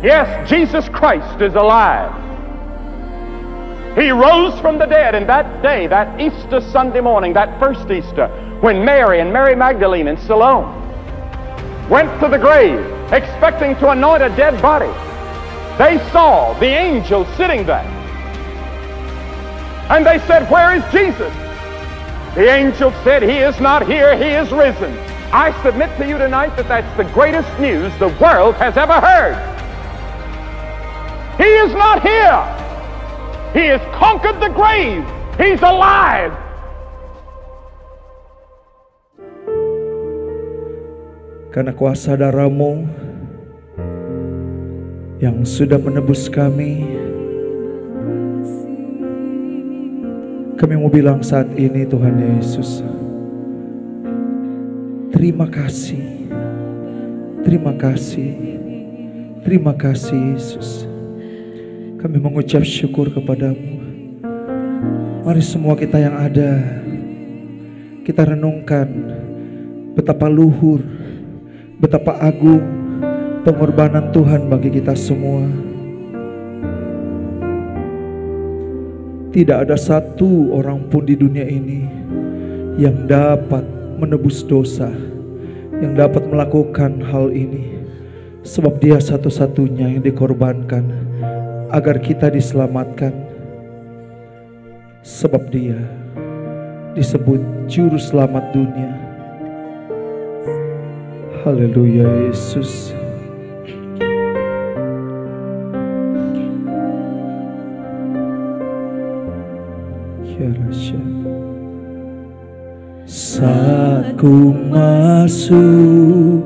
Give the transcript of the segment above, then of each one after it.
Yes, Jesus Christ is alive. He rose from the dead, and that day, that Easter Sunday morning, that first Easter, when Mary and Mary Magdalene and Salome went to the grave expecting to anoint a dead body, they saw the angel sitting there. And they said, "Where is Jesus?" The angel said, "He is not here, he is risen." I submit to you tonight that that's the greatest news the world has ever heard. He is not here. He has conquered the grave. He's alive. Karena kuasa darah-Mu yang sudah menebus kami mau bilang saat ini, Tuhan Yesus, terima kasih, terima kasih, terima kasih Yesus. Kami mengucap syukur kepadamu. Mari semua kita yang ada, kita renungkan betapa luhur, betapa agung pengorbanan Tuhan bagi kita semua. Tidak ada satu orang pun di dunia ini yang dapat menebus dosa, yang dapat melakukan hal ini, sebab Dia satu-satunya yang dikorbankan agar kita diselamatkan. Sebab Dia disebut Juru Selamat dunia. Haleluya Yesus. Saat ku masuk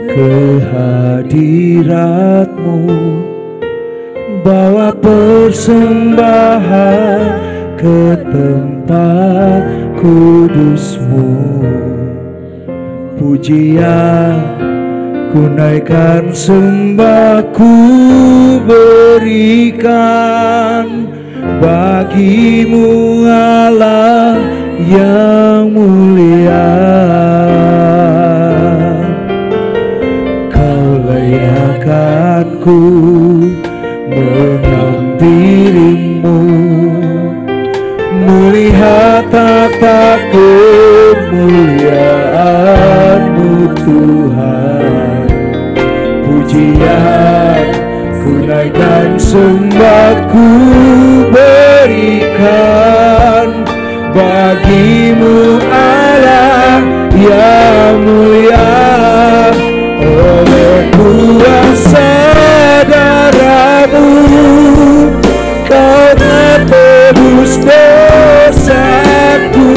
ke hadirat-Mu, bawa persembahan ke tempat kudus-Mu, pujian ku naikkan, sembah ku berikan bagi-Mu Allah yang mulia. Kau layakkanku menampimu, melihat tata kemuliaan-Mu Tuhan. Pujian ku naikkan, sembah ku berikan bagi-Mu Allah yang mulia. Oleh kuasa darah-Mu Kau tebus dosaku,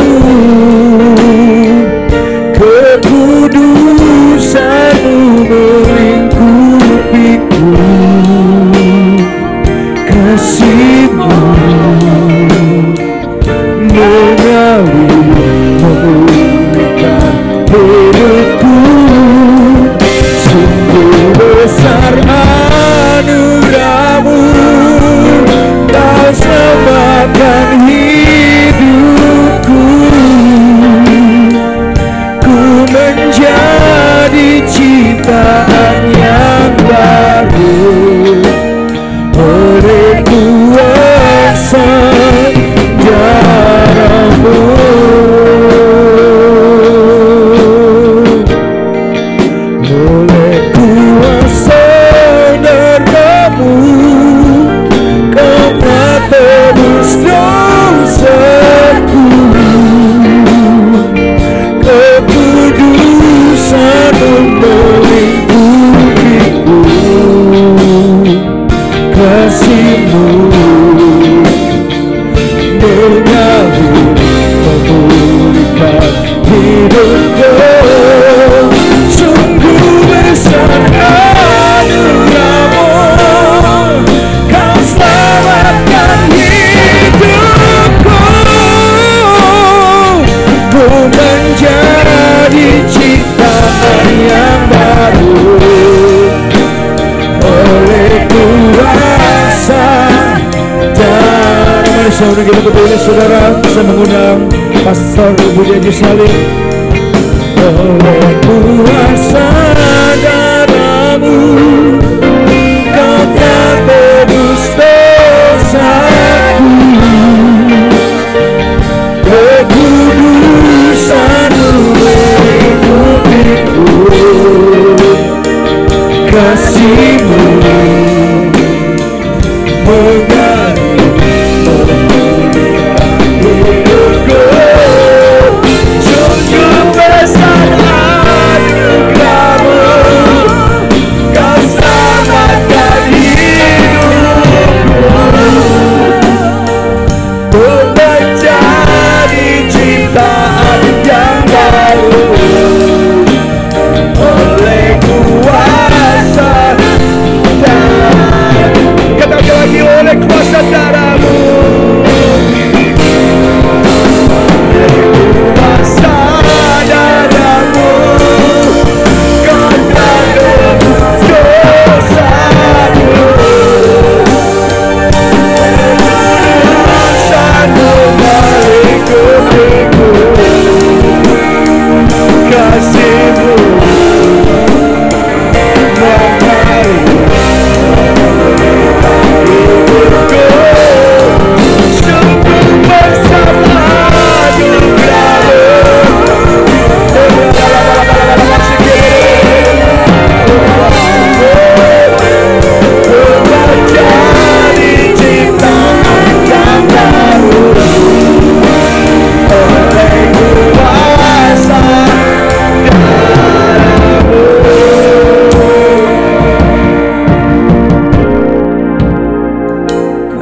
kekudusan-Mu melingkupiku, kasih-Mu memulihkan hidupku. Sungguh besar anugerah-Mu, Kau selamatkan hidupku. Ku menjadi ciptaan yang baru oleh kuasa darah-Mu. Oleh kuasa darah-Mu Kau telah tebus dosaku, kekudusan-Mu melingkupiku, kasih-Mu memulihkan hidupku. Sungguh besar anugerah-Mu, Kau selamatkan hidupku. Ku menjadi ciptaan yang baru oleh kuasa dan manusia. Kita berdua saudara, saya mengundang Pastor Budi Haji Salim. Oleh kuasa darah-Mu Kau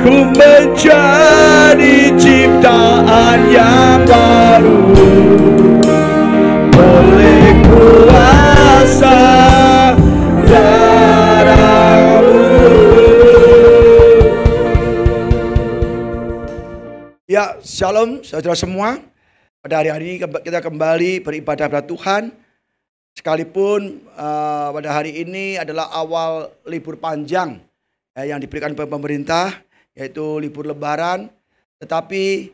ku menjadi ciptaan yang baru oleh kuasa darah-Mu. Ya, shalom saudara semua. Pada hari-hari ini kita kembali beribadah pada Tuhan. Sekalipun pada hari ini adalah awal libur panjang yang diberikan pemerintah, yaitu libur lebaran. Tetapi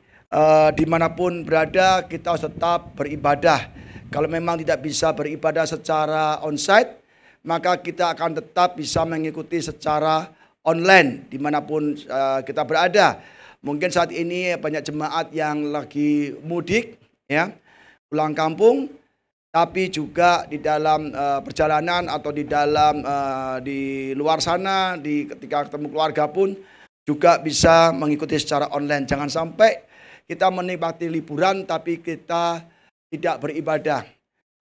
dimanapun berada kita harus tetap beribadah. Kalau memang tidak bisa beribadah secara onsite, maka kita akan tetap bisa mengikuti secara online dimanapun kita berada. Mungkin saat ini banyak jemaat yang lagi mudik, ya, pulang kampung, tapi juga di dalam perjalanan atau di dalam di luar sana, ketika ketemu keluarga pun juga bisa mengikuti secara online. Jangan sampai kita menikmati liburan tapi kita tidak beribadah,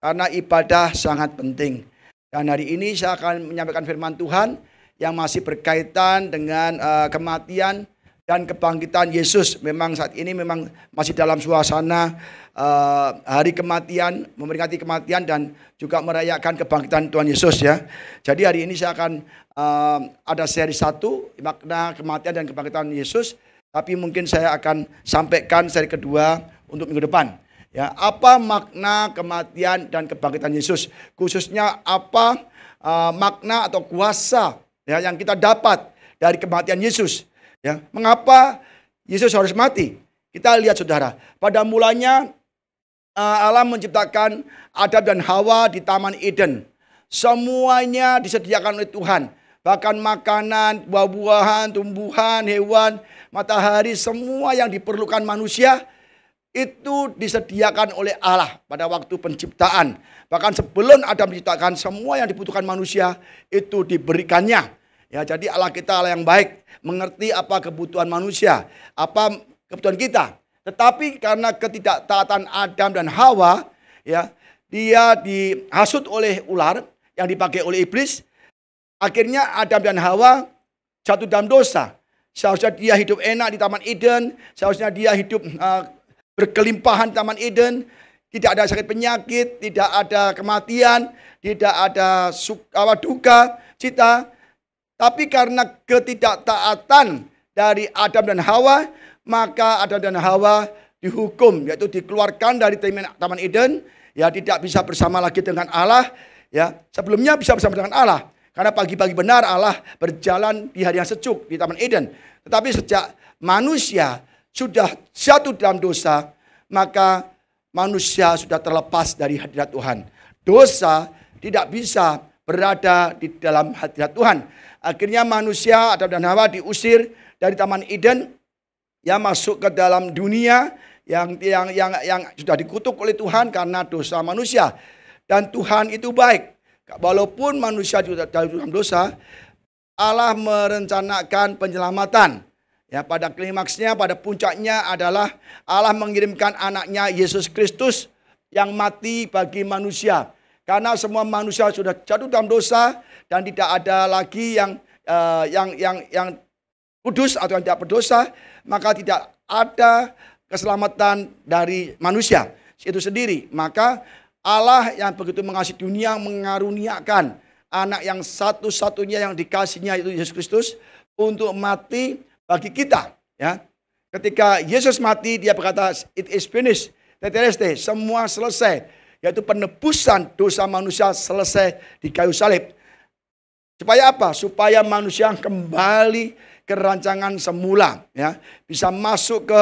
karena ibadah sangat penting. Dan hari ini saya akan menyampaikan firman Tuhan yang masih berkaitan dengan kematian dan kebangkitan Yesus. Memang saat ini memang masih dalam suasana hari kematian, memperingati kematian dan juga merayakan kebangkitan Tuhan Yesus, ya. Jadi hari ini saya akan ada seri 1, makna kematian dan kebangkitan Yesus. Tapi mungkin saya akan sampaikan seri kedua untuk minggu depan. Ya, apa makna kematian dan kebangkitan Yesus? Khususnya apa makna atau kuasa, ya, yang kita dapat dari kematian Yesus? Ya, mengapa Yesus harus mati? Kita lihat saudara, pada mulanya Allah menciptakan Adam dan Hawa di Taman Eden. Semuanya disediakan oleh Tuhan. Bahkan makanan, buah-buahan, tumbuhan, hewan, matahari, semua yang diperlukan manusia itu disediakan oleh Allah pada waktu penciptaan. Bahkan sebelum Adam diciptakan, semua yang dibutuhkan manusia itu diberikannya. Ya, jadi Allah kita Allah yang baik, mengerti apa kebutuhan manusia, apa kebutuhan kita. Tetapi karena ketidaktaatan Adam dan Hawa, ya, dia dihasut oleh ular yang dipakai oleh iblis. Akhirnya Adam dan Hawa jatuh dalam dosa. Seharusnya dia hidup enak di Taman Eden, seharusnya dia hidup berkelimpahan di Taman Eden, tidak ada sakit penyakit, tidak ada kematian, tidak ada duka, cita. Tapi karena ketidaktaatan dari Adam dan Hawa, maka Adam dan Hawa dihukum, yaitu dikeluarkan dari Taman Eden, ya, tidak bisa bersama lagi dengan Allah, ya. Sebelumnya bisa bersama dengan Allah, karena pagi-pagi benar Allah berjalan di hari yang sejuk di Taman Eden. Tetapi sejak manusia sudah jatuh dalam dosa, maka manusia sudah terlepas dari hadirat Tuhan. Dosa tidak bisa berada di dalam hadirat Tuhan. Akhirnya manusia, Adam dan Hawa diusir dari Taman Eden, ya, masuk ke dalam dunia yang sudah dikutuk oleh Tuhan karena dosa manusia. Dan Tuhan itu baik. Walaupun manusia juga dalam dosa, Allah merencanakan penyelamatan. Ya, pada klimaksnya, pada puncaknya adalah Allah mengirimkan anaknya Yesus Kristus yang mati bagi manusia. Karena semua manusia sudah jatuh dalam dosa dan tidak ada lagi yang kudus atau yang tidak berdosa, maka tidak ada keselamatan dari manusia itu sendiri. Maka Allah yang begitu mengasihi dunia mengaruniakan anak yang satu-satunya yang dikasihnya, itu Yesus Kristus, untuk mati bagi kita. Ya, ketika Yesus mati, dia berkata, "It is finished." Tetelestai, semua selesai. Yaitu penebusan dosa manusia selesai di kayu salib. Supaya apa? Supaya manusia kembali ke rancangan semula, ya. Bisa masuk ke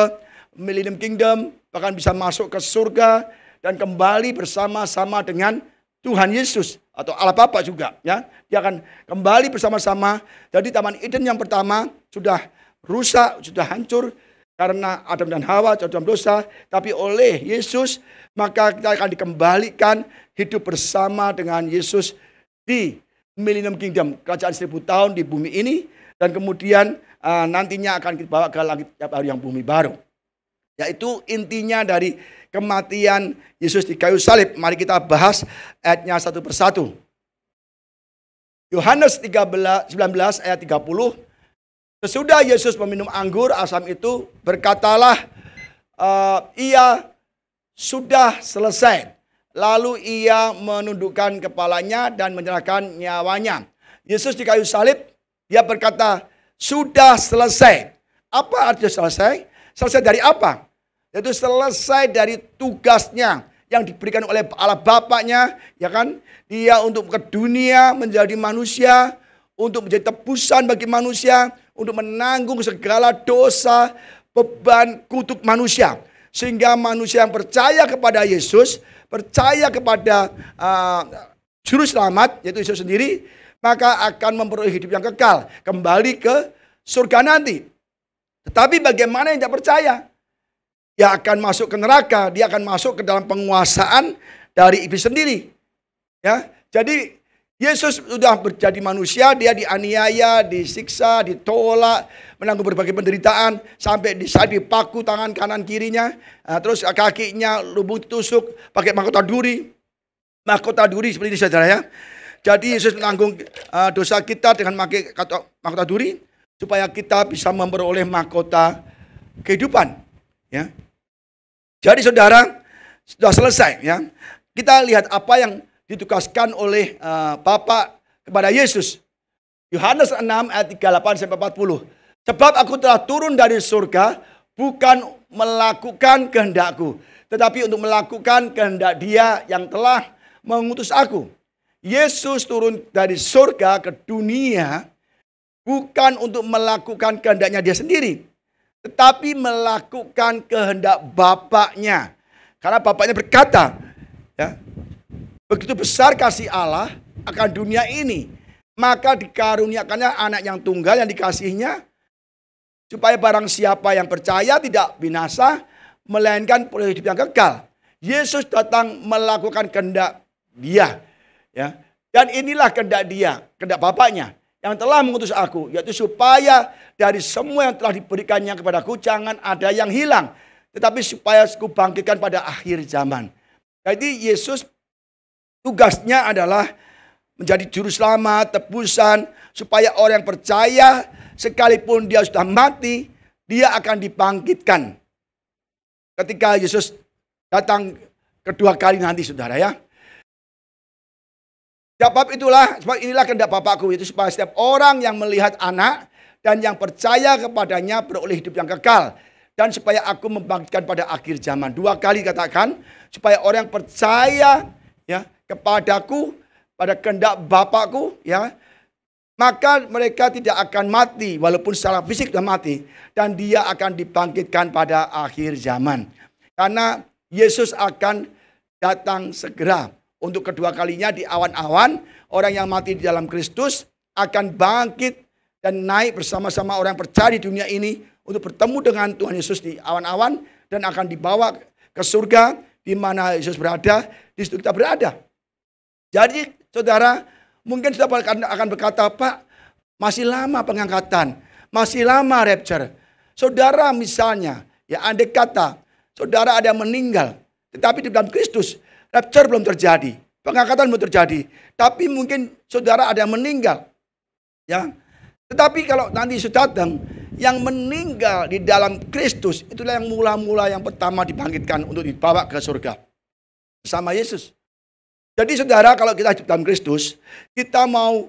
Millennium Kingdom, bahkan bisa masuk ke surga dan kembali bersama-sama dengan Tuhan Yesus atau Allah Bapa juga, ya. Dia akan kembali bersama-sama. Jadi Taman Eden yang pertama sudah rusak, sudah hancur karena Adam dan Hawa jatuh dalam dosa, tapi oleh Yesus maka kita akan dikembalikan hidup bersama dengan Yesus di Millennium Kingdom, kerajaan 1000 tahun di bumi ini, dan kemudian nantinya akan kita bawa ke langit tiap hari yang bumi baru. Yaitu intinya dari kematian Yesus di kayu salib. Mari kita bahas ayatnya satu persatu. Yohanes 19 ayat 30. Sesudah Yesus meminum anggur asam itu, berkatalah ia sudah selesai. Lalu ia menundukkan kepalanya dan menyerahkan nyawanya. Yesus di kayu salib, dia berkata, sudah selesai. Apa artinya selesai? Selesai dari apa? Yaitu selesai dari tugasnya yang diberikan oleh Allah Bapaknya, ya kan? Dia untuk ke dunia menjadi manusia, untuk menjadi tebusan bagi manusia, untuk menanggung segala dosa, beban, kutuk manusia. Sehingga manusia yang percaya kepada Yesus, percaya kepada Juru Selamat, yaitu Yesus sendiri, maka akan memperoleh hidup yang kekal, kembali ke surga nanti. Tetapi bagaimana yang tidak percaya? Dia akan masuk ke neraka, dia akan masuk ke dalam penguasaan dari iblis sendiri. Ya, jadi Yesus sudah menjadi manusia, dia dianiaya, disiksa, ditolak, menanggung berbagai penderitaan, sampai dipaku tangan kanan kirinya, terus kakinya lubung ditusuk pakai mahkota duri. Mahkota duri seperti ini saudara ya. Jadi Yesus menanggung dosa kita dengan memakai mahkota duri, supaya kita bisa memperoleh mahkota kehidupan. Ya. Jadi saudara, sudah selesai ya. Kita lihat apa yang ditugaskan oleh Bapa kepada Yesus. Yohanes 6 ayat 38-40. Sebab aku telah turun dari surga bukan melakukan kehendakku, tetapi untuk melakukan kehendak Dia yang telah mengutus aku. Yesus turun dari surga ke dunia bukan untuk melakukan kehendaknya Dia sendiri, tetapi melakukan kehendak Bapaknya. Karena Bapaknya berkata, ya, begitu besar kasih Allah akan dunia ini, maka dikaruniakannya anak yang tunggal yang dikasihinya, supaya barang siapa yang percaya tidak binasa, melainkan peroleh hidup yang kekal. Yesus datang melakukan kehendak Dia. Ya. Dan inilah kehendak Dia, kehendak Bapaknya yang telah mengutus aku, yaitu supaya dari semua yang telah diberikannya kepadaku jangan ada yang hilang, tetapi supaya aku bangkitkan pada akhir zaman. Jadi Yesus tugasnya adalah menjadi juru selamat, tebusan, supaya orang yang percaya sekalipun dia sudah mati, dia akan dibangkitkan ketika Yesus datang kedua kali nanti, saudara ya. Sebab inilah kehendak Bapakku, itu supaya setiap orang yang melihat anak dan yang percaya kepadanya beroleh hidup yang kekal, dan supaya aku membangkitkan pada akhir zaman. 2 kali katakan, supaya orang yang percaya ya kepadaku, pada kehendak Bapakku, ya, maka mereka tidak akan mati walaupun secara fisik sudah mati, dan dia akan dibangkitkan pada akhir zaman. Karena Yesus akan datang segera untuk kedua kalinya di awan-awan. Orang yang mati di dalam Kristus akan bangkit dan naik bersama-sama orang yang percaya di dunia ini untuk bertemu dengan Tuhan Yesus di awan-awan, dan akan dibawa ke surga di mana Yesus berada, di situ kita berada. Jadi saudara mungkin sudah akan berkata, Pak, masih lama pengangkatan, masih lama rapture. Saudara misalnya, ya andai kata saudara ada yang meninggal, tetapi di dalam Kristus, rapture belum terjadi, pengangkatan belum terjadi, tapi mungkin saudara ada yang meninggal, ya. Tetapi kalau nanti Yesus datang, yang meninggal di dalam Kristus itulah yang mula-mula yang pertama dibangkitkan untuk dibawa ke surga bersama Yesus. Jadi saudara, kalau kita hidup dalam Kristus, kita mau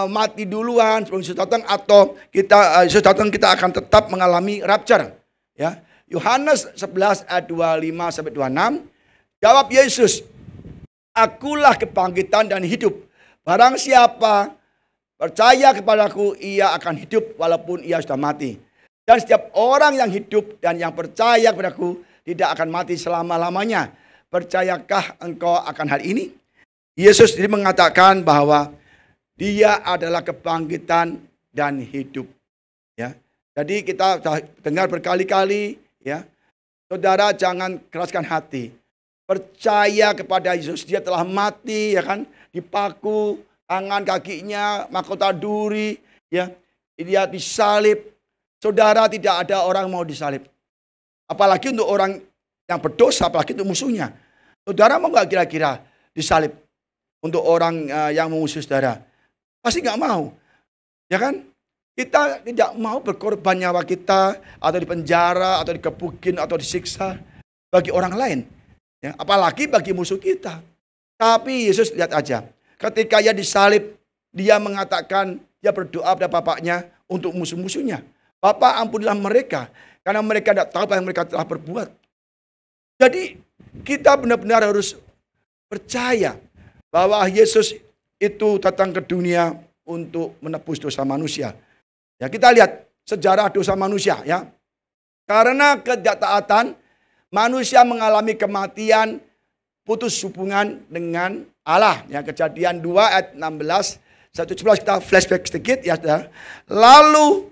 mati duluan sebelum Yesus datang, atau Yesus datang, kita akan tetap mengalami rapture. Ya, Yohanes 11 ayat 25-26, jawab Yesus, akulah kebangkitan dan hidup. Barang siapa percaya kepadaku, ia akan hidup walaupun ia sudah mati. Dan setiap orang yang hidup dan yang percaya kepadaku tidak akan mati selama-lamanya. Percayakah engkau akan hal ini? Yesus sendiri mengatakan bahwa Dia adalah kebangkitan dan hidup. Ya, jadi kita dengar berkali-kali, ya, saudara jangan keraskan hati. Percaya kepada Yesus, Dia telah mati, ya kan, dipaku tangan kakinya, mahkota duri, ya, Dia disalib. Saudara, tidak ada orang mau disalib. Apalagi untuk orang yang berdosa, apalagi untuk musuhnya. Saudara mau nggak kira-kira disalib untuk orang yang memusuhi saudara? Pasti nggak mau, ya kan? Kita tidak mau berkorban nyawa kita atau di penjara atau dikebukin atau disiksa bagi orang lain. Ya, apalagi bagi musuh kita. Tapi Yesus lihat aja. Ketika ia disalib, dia mengatakan, dia berdoa pada Bapaknya untuk musuh-musuhnya. Bapa, ampunilah mereka, karena mereka tidak tahu apa yang mereka telah berbuat. Jadi kita benar-benar harus percaya bahwa Yesus itu datang ke dunia untuk menebus dosa manusia. Ya, kita lihat sejarah dosa manusia ya. Karena ketidaktaatan, manusia mengalami kematian, putus hubungan dengan Allah. Ya, Kejadian 2 ayat 16, 1:11 kita flashback sedikit ya. Lalu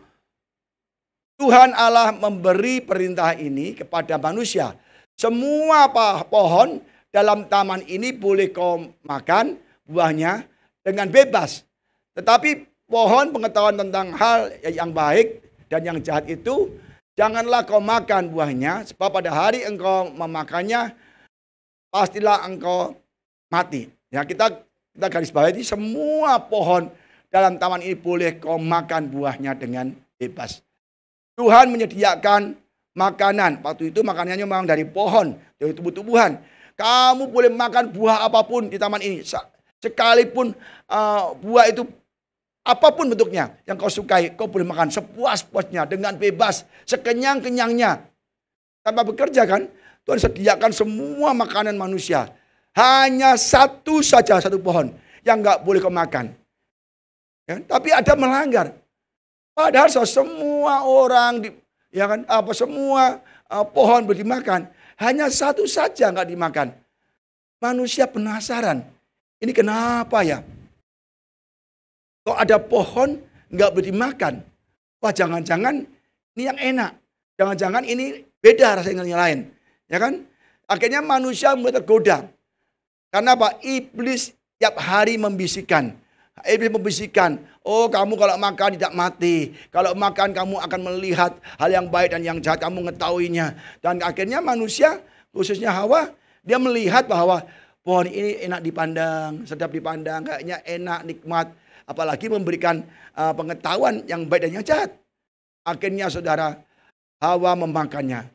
Tuhan Allah memberi perintah ini kepada manusia. Semua pohon dalam taman ini boleh kau makan buahnya dengan bebas. Tetapi pohon pengetahuan tentang hal yang baik dan yang jahat itu, janganlah kau makan buahnya, sebab pada hari engkau memakannya, pastilah engkau mati. Ya, kita garis bawahi semua pohon dalam taman ini boleh kau makan buahnya dengan bebas. Tuhan menyediakan makanan. Waktu itu makanannya memang dari pohon, dari tumbuh-tumbuhan. Kamu boleh makan buah apapun di taman ini. Sekalipun buah itu apapun bentuknya yang kau sukai, kau boleh makan sepuas-puasnya dengan bebas, sekenyang-kenyangnya. Tanpa bekerja kan, Tuhan sediakan semua makanan manusia. Hanya satu saja, satu pohon yang nggak boleh kau makan. Ya, tapi ada melanggar. Padahal semua orang semua pohon boleh dimakan, hanya satu saja nggak dimakan. Manusia penasaran, ini kenapa ya? Kok ada pohon nggak boleh dimakan? Wah, jangan-jangan ini yang enak, jangan-jangan ini beda rasanya yang lain, ya kan? Akhirnya manusia mulai tergoda. Karena apa? Iblis tiap hari membisikkan. Iblis membisikkan, oh kamu kalau makan tidak mati. Kalau makan kamu akan melihat hal yang baik dan yang jahat, kamu mengetahuinya. Dan akhirnya manusia, khususnya Hawa, dia melihat bahwa pohon ini enak dipandang, sedap dipandang, kayaknya enak, nikmat. Apalagi memberikan pengetahuan yang baik dan yang jahat. Akhirnya saudara, Hawa memakannya.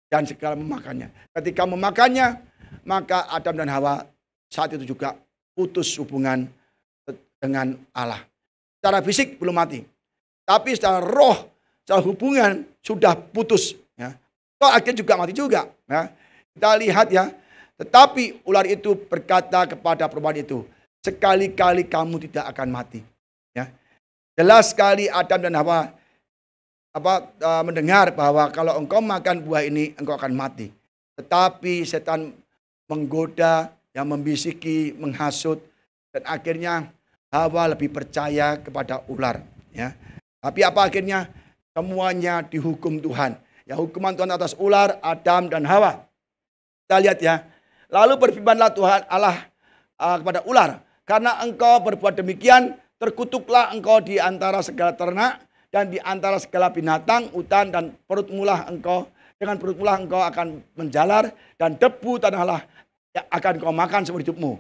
Dan segala memakannya. Ketika memakannya, maka Adam dan Hawa saat itu juga putus hubungan dengan Allah. Secara fisik belum mati. Tapi secara roh, secara hubungan sudah putus. Ya. Toh akhirnya juga mati juga. Ya. Kita lihat ya. Tetapi ular itu berkata kepada perempuan itu, sekali-kali kamu tidak akan mati. Ya. Jelas sekali Adam dan Hawa mendengar bahwa kalau engkau makan buah ini, engkau akan mati. Tetapi setan menggoda, yang membisiki, menghasut, dan akhirnya Hawa lebih percaya kepada ular. Ya. Tapi apa akhirnya? Semuanya dihukum Tuhan. Ya, hukuman Tuhan atas ular, Adam dan Hawa. Kita lihat ya. Lalu berfirmanlah Tuhan Allah kepada ular, karena engkau berbuat demikian, terkutuklah engkau di antara segala ternak dan di antara segala binatang hutan, dan dengan perutmulah engkau akan menjalar, dan debu tanahlah yang akan kau makan seumur hidupmu.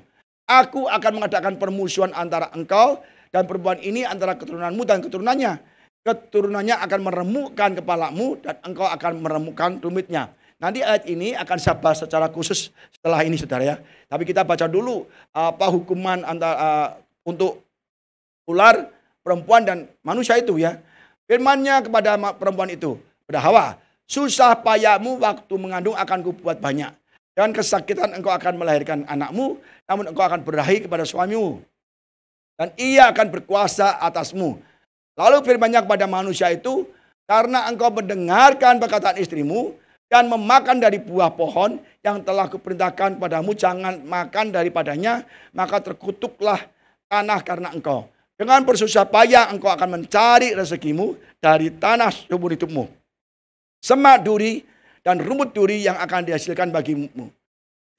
Aku akan mengadakan permusuhan antara engkau dan perempuan ini, antara keturunanmu dan keturunannya. Keturunannya akan meremukkan kepalamu dan engkau akan meremukkan tumitnya. Nanti ayat ini akan saya bahas secara khusus setelah ini saudara ya. Tapi kita baca dulu apa hukuman untuk ular, perempuan dan manusia itu ya. Firman-Nya kepada perempuan itu, pada Hawa, susah payahmu waktu mengandung akan kubuat banyak. Dan kesakitan engkau akan melahirkan anakmu, namun engkau akan berahi kepada suamimu. Dan ia akan berkuasa atasmu. Lalu firman-Nya kepada manusia itu, karena engkau mendengarkan perkataan istrimu, dan memakan dari buah pohon yang telah kuperintahkan padamu, jangan makan daripadanya, maka terkutuklah tanah karena engkau. Dengan bersusah payah engkau akan mencari rezekimu dari tanah seumur hidupmu. Semak duri dan rumput duri yang akan dihasilkan bagimu.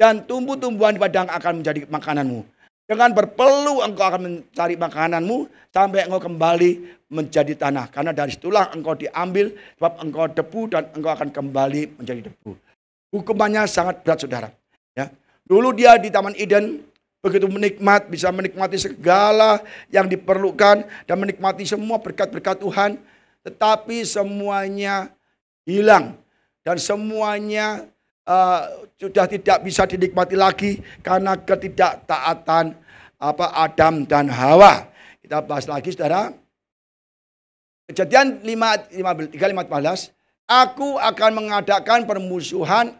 Dan tumbuh-tumbuhan di padang akan menjadi makananmu. Dengan berpeluh engkau akan mencari makananmu sampai engkau kembali menjadi tanah. Karena dari situlah engkau diambil, sebab engkau debu dan engkau akan kembali menjadi debu. Hukumannya sangat berat saudara. Ya. Dulu dia di Taman Eden begitu bisa menikmati segala yang diperlukan dan menikmati semua berkat-berkat Tuhan, tetapi semuanya hilang dan semuanya sudah tidak bisa dinikmati lagi karena ketidaktaatan Adam dan Hawa. Kita bahas lagi, saudara. Kejadian 3:15, aku akan mengadakan permusuhan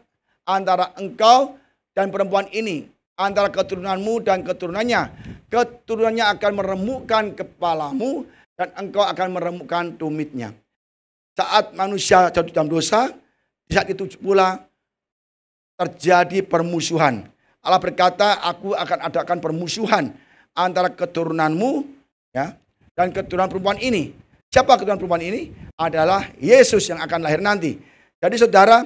antara engkau dan perempuan ini, antara keturunanmu dan keturunannya. Keturunannya akan meremukkan kepalamu dan engkau akan meremukkan tumitnya. Saat manusia jatuh dalam dosa, di saat itu pula terjadi permusuhan. Allah berkata, aku akan adakan permusuhan antara keturunanmu dan keturunan perempuan ini. Siapa keturunan perempuan ini? Adalah Yesus yang akan lahir nanti. Jadi saudara,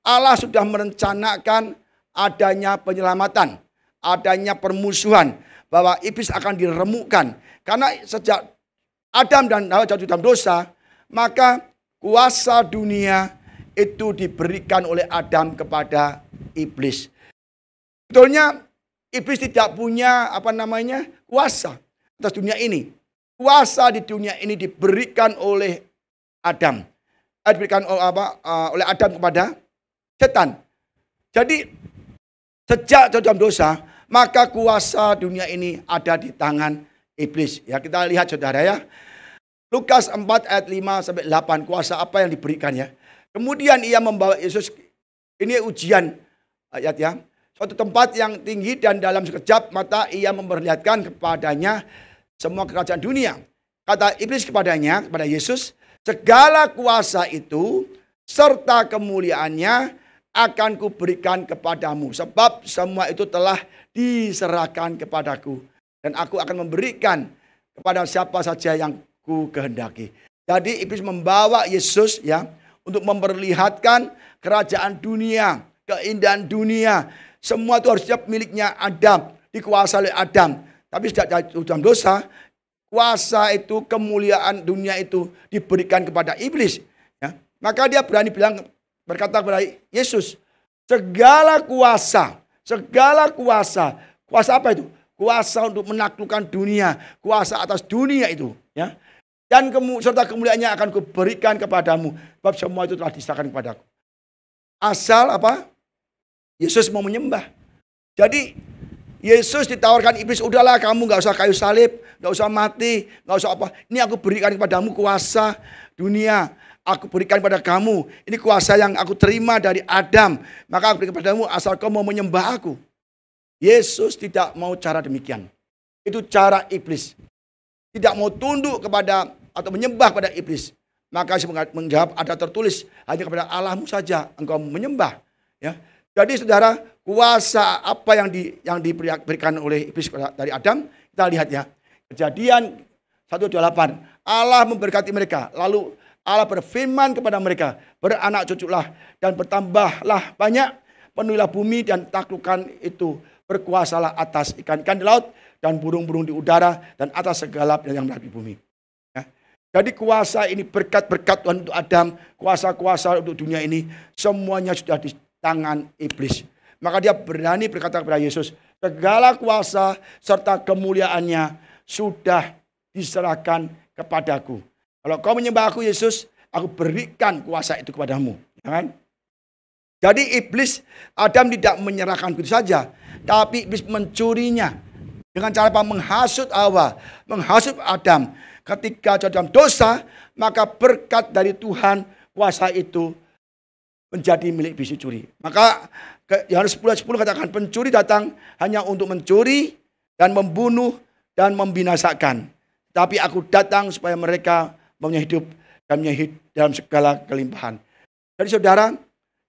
Allah sudah merencanakan adanya penyelamatan, adanya permusuhan, bahwa iblis akan diremukkan. Karena sejak Adam dan Hawa jatuh dalam dosa, maka kuasa dunia itu diberikan oleh Adam kepada iblis. Sebetulnya iblis tidak punya kuasa atas dunia ini. Kuasa di dunia ini diberikan oleh Adam. Diberikan oleh Adam kepada setan. Jadi sejak dalam dosa, maka kuasa dunia ini ada di tangan iblis. Ya, kita lihat saudara ya. Lukas 4 ayat 5-8, kuasa apa yang diberikan ya. Kemudian ia membawa Yesus, ini ujian ayat ya. Suatu tempat yang tinggi dan dalam sekejap mata ia memperlihatkan kepadanya semua kerajaan dunia. Kata iblis kepada Yesus, segala kuasa itu serta kemuliaannya akan kuberikan kepadamu. Sebab semua itu telah diserahkan kepadaku. Dan aku akan memberikan kepada siapa saja yang ku kehendaki. Jadi iblis membawa Yesus ya untuk memperlihatkan kerajaan dunia, keindahan dunia. Semua itu harus siap miliknya Adam, dikuasai oleh Adam. Tapi sejak dalam dosa, kuasa itu, kemuliaan dunia itu diberikan kepada iblis. Ya. Maka dia berani berkata kepada Yesus, segala kuasa, kuasa apa itu? Kuasa untuk menaklukkan dunia, kuasa atas dunia itu. Ya. Dan serta kemuliaannya akan kuberikan kepadamu. Sebab semua itu telah diserahkan kepadaku. Asal apa? Yesus mau menyembah. Jadi Yesus ditawarkan iblis, udahlah kamu gak usah kayu salib, gak usah mati, gak usah apa. Ini aku berikan kepadamu kuasa dunia. Aku berikan kepada kamu. Ini kuasa yang aku terima dari Adam. Maka aku berikan kepadamu asal kau mau menyembah aku. Yesus tidak mau cara demikian. Itu cara iblis. Tidak mau tunduk kepada atau menyembah pada iblis. Maka Yesus menjawab, ada tertulis, hanya kepada Allahmu saja engkau menyembah. Ya. Jadi saudara, kuasa apa yang diberikan oleh iblis dari Adam, kita lihat ya. Kejadian 1:28, Allah memberkati mereka. Lalu Allah berfirman kepada mereka, beranak cuculah dan bertambahlah banyak, penuhilah bumi dan taklukkan itu, berkuasalah atas ikan-ikan di laut dan burung-burung di udara dan atas segala yang berada di bumi. Ya. Jadi kuasa ini, berkat-berkat Tuhan untuk Adam, kuasa-kuasa untuk dunia ini, semuanya sudah di tangan iblis. Maka dia berani berkata kepada Yesus, segala kuasa serta kemuliaannya sudah diserahkan kepadaku. Kalau kau menyembah aku Yesus, aku berikan kuasa itu kepadamu. Kan? Jadi iblis, Adam tidak menyerahkan begitu saja, tapi iblis mencurinya. Dengan cara apa? Menghasut Hawa, menghasut Adam. Ketika dalam dosa, maka berkat dari Tuhan, kuasa itu menjadi milik iblis dicuri. Maka Yohanes 10:10 katakan, pencuri datang hanya untuk mencuri dan membunuh dan membinasakan. Tapi aku datang supaya mereka mempunyai hidup dan mempunyai hidup dalam segala kelimpahan. Jadi saudara,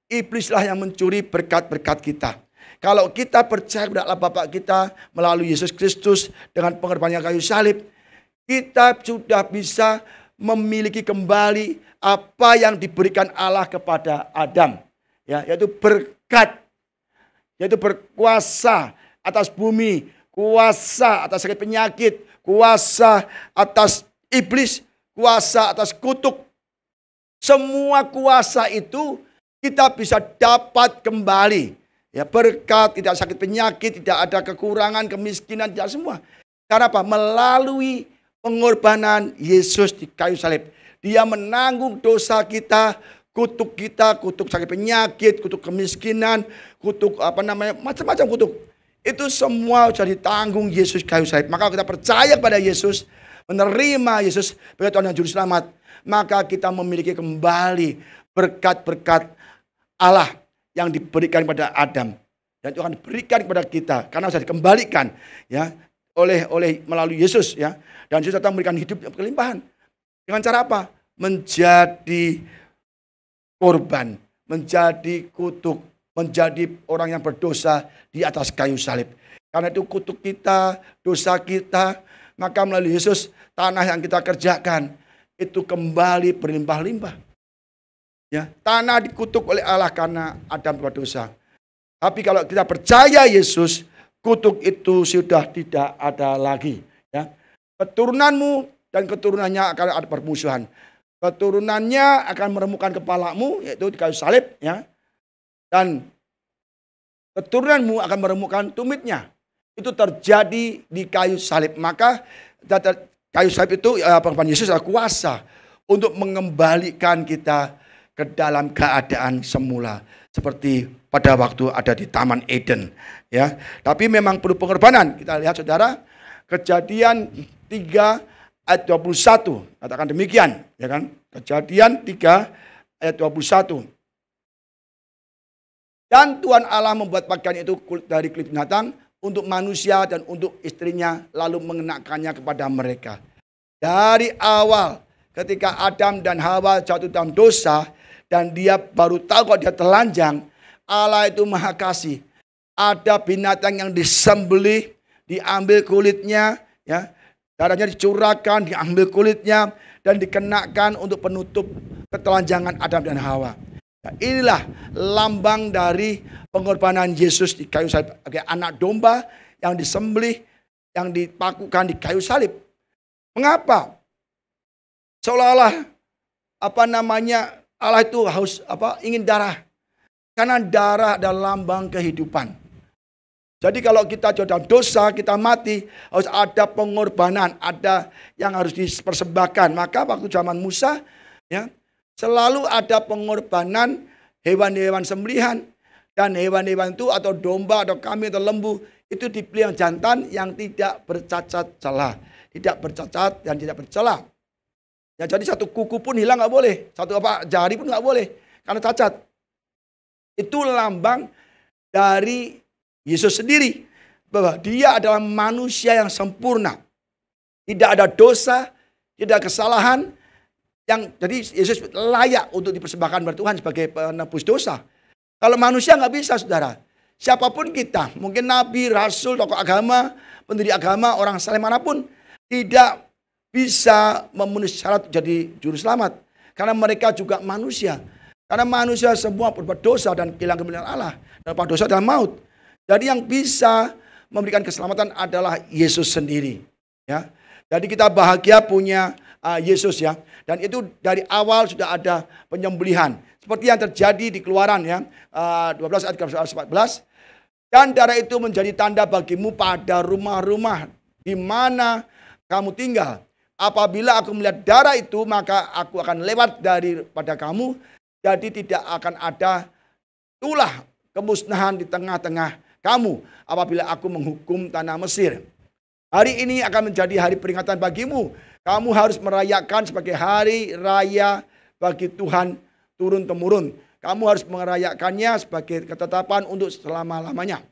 iblislah yang mencuri berkat-berkat kita. Kalau kita percaya kepada Allah Bapa kita melalui Yesus Kristus dengan pengorbanannya kayu salib, kita sudah bisa memiliki kembali apa yang diberikan Allah kepada Adam, ya, yaitu berkat, yaitu berkuasa atas bumi, kuasa atas sakit penyakit, kuasa atas iblis, kuasa atas kutuk. Semua kuasa itu kita bisa dapat kembali. ya berkat, tidak sakit penyakit, tidak ada kekurangan, kemiskinan, tidak semua. Karena apa? Melalui pengorbanan Yesus di kayu salib. Dia menanggung dosa kita, kutuk sakit penyakit, kutuk kemiskinan, kutuk macam-macam kutuk. Itu semua sudah ditanggung Yesus kayu salib. Maka kita percaya pada Yesus, menerima Yesus sebagai Tuhan dan Juru Selamat, maka kita memiliki kembali berkat-berkat Allah yang diberikan kepada Adam dan itu akan diberikan kepada kita karena sudah dikembalikan ya oleh melalui Yesus ya. Dan Yesus datang memberikan hidup berkelimpahan. Dengan cara apa? Menjadi korban, menjadi kutuk, menjadi orang yang berdosa di atas kayu salib. Karena itu kutuk kita, dosa kita, maka melalui Yesus tanah yang kita kerjakan itu kembali berlimpah-limpah. Ya, tanah dikutuk oleh Allah karena Adam berdosa. Tapi kalau kita percaya Yesus, kutuk itu sudah tidak ada lagi. Ya, keturunanmu dan keturunannya akan ada permusuhan. Keturunannya akan meremukkan kepalamu, yaitu di kayu salib, ya. Dan keturunanmu akan meremukkan tumitnya. Itu terjadi di kayu salib. Maka kayu salib itu pengorbanan Yesus adalah kuasa untuk mengembalikan kita ke dalam keadaan semula. Seperti pada waktu ada di Taman Eden. Ya. Tapi memang perlu pengorbanan. Kita lihat saudara, Kejadian 3 ayat 21. Katakan demikian. Ya kan? Kejadian 3 ayat 21. Dan Tuhan Allah membuat pakaian itu dari kulit binatang untuk manusia dan untuk istrinya, lalu mengenakannya kepada mereka. Dari awal ketika Adam dan Hawa jatuh dalam dosa dan dia baru tahu kalau dia telanjang, Allah itu maha kasih. Ada binatang yang disembelih, diambil kulitnya, ya, darahnya dicurahkan, diambil kulitnya dan dikenakan untuk penutup ketelanjangan Adam dan Hawa. Nah, inilah lambang dari pengorbanan Yesus di kayu salib sebagai anak domba yang disembelih, yang dipakukan di kayu salib. Mengapa? Seolah-olah Allah itu ingin darah. Karena darah adalah lambang kehidupan. Jadi kalau kita dalam dosa, kita mati, harus ada pengorbanan, ada yang harus dipersembahkan. Maka waktu zaman Musa, ya, selalu ada pengorbanan hewan-hewan sembelihan. Dan hewan-hewan itu atau domba atau kambing atau lembu itu dipilih yang jantan yang tidak bercacat celah. Tidak bercacat dan tidak bercela. Ya, jadi satu kuku pun hilang nggak boleh. Satu jari pun nggak boleh. Karena cacat. Itu lambang dari Yesus sendiri. Bahwa dia adalah manusia yang sempurna. Tidak ada dosa, tidak ada kesalahan. Jadi Yesus layak untuk dipersembahkan kepada Tuhan sebagai penebus dosa. Kalau manusia nggak bisa, saudara. Siapapun kita, mungkin nabi, rasul, tokoh agama, pendiri agama, orang saleh manapun, tidak bisa memenuhi syarat jadi juru selamat. Karena mereka juga manusia. Karena manusia semua berbuat dosa dan kehilangan kemuliaan Allah. Dan dosa adalah maut. Jadi yang bisa memberikan keselamatan adalah Yesus sendiri. Ya. Jadi kita bahagia punya Yesus ya. Dan itu dari awal sudah ada penyembelihan. Seperti yang terjadi di Keluaran ya. 12 ayat 14. Dan darah itu menjadi tanda bagimu pada rumah-rumah di mana kamu tinggal. Apabila aku melihat darah itu, maka aku akan lewat daripada kamu. Jadi tidak akan ada tulah kemusnahan di tengah-tengah kamu apabila aku menghukum tanah Mesir. Hari ini akan menjadi hari peringatan bagimu. Kamu harus merayakan sebagai hari raya bagi Tuhan turun-temurun. Kamu harus merayakannya sebagai ketetapan untuk selama-lamanya.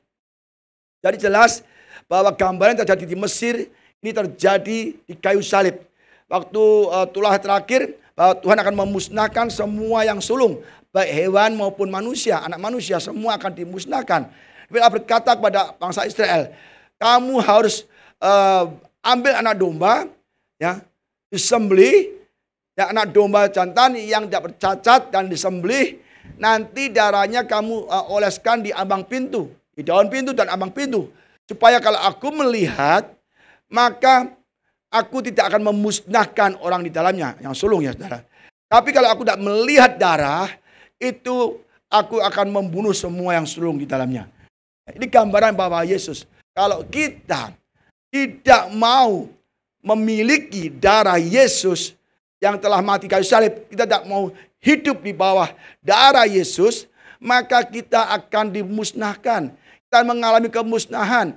Jadi jelas bahwa gambaran yang terjadi di Mesir ini terjadi di kayu salib. Waktu tulah terakhir bahwa Tuhan akan memusnahkan semua yang sulung. Baik hewan maupun manusia, anak manusia semua akan dimusnahkan. Allah berkata kepada bangsa Israel, kamu harus ambil anak domba, ya, disembelih, ya, anak domba jantan yang tidak bercacat dan disembelih. Nanti darahnya kamu oleskan di ambang pintu, di daun pintu dan ambang pintu. Supaya kalau aku melihat, maka aku tidak akan memusnahkan orang di dalamnya, yang sulung ya saudara. Tapi kalau aku tidak melihat darah, itu aku akan membunuh semua yang sulung di dalamnya. Ini gambaran bahwa Yesus, kalau kita tidak mau memiliki darah Yesus yang telah mati kayu salib, kita tidak mau hidup di bawah darah Yesus, maka kita akan dimusnahkan. Kita mengalami kemusnahan.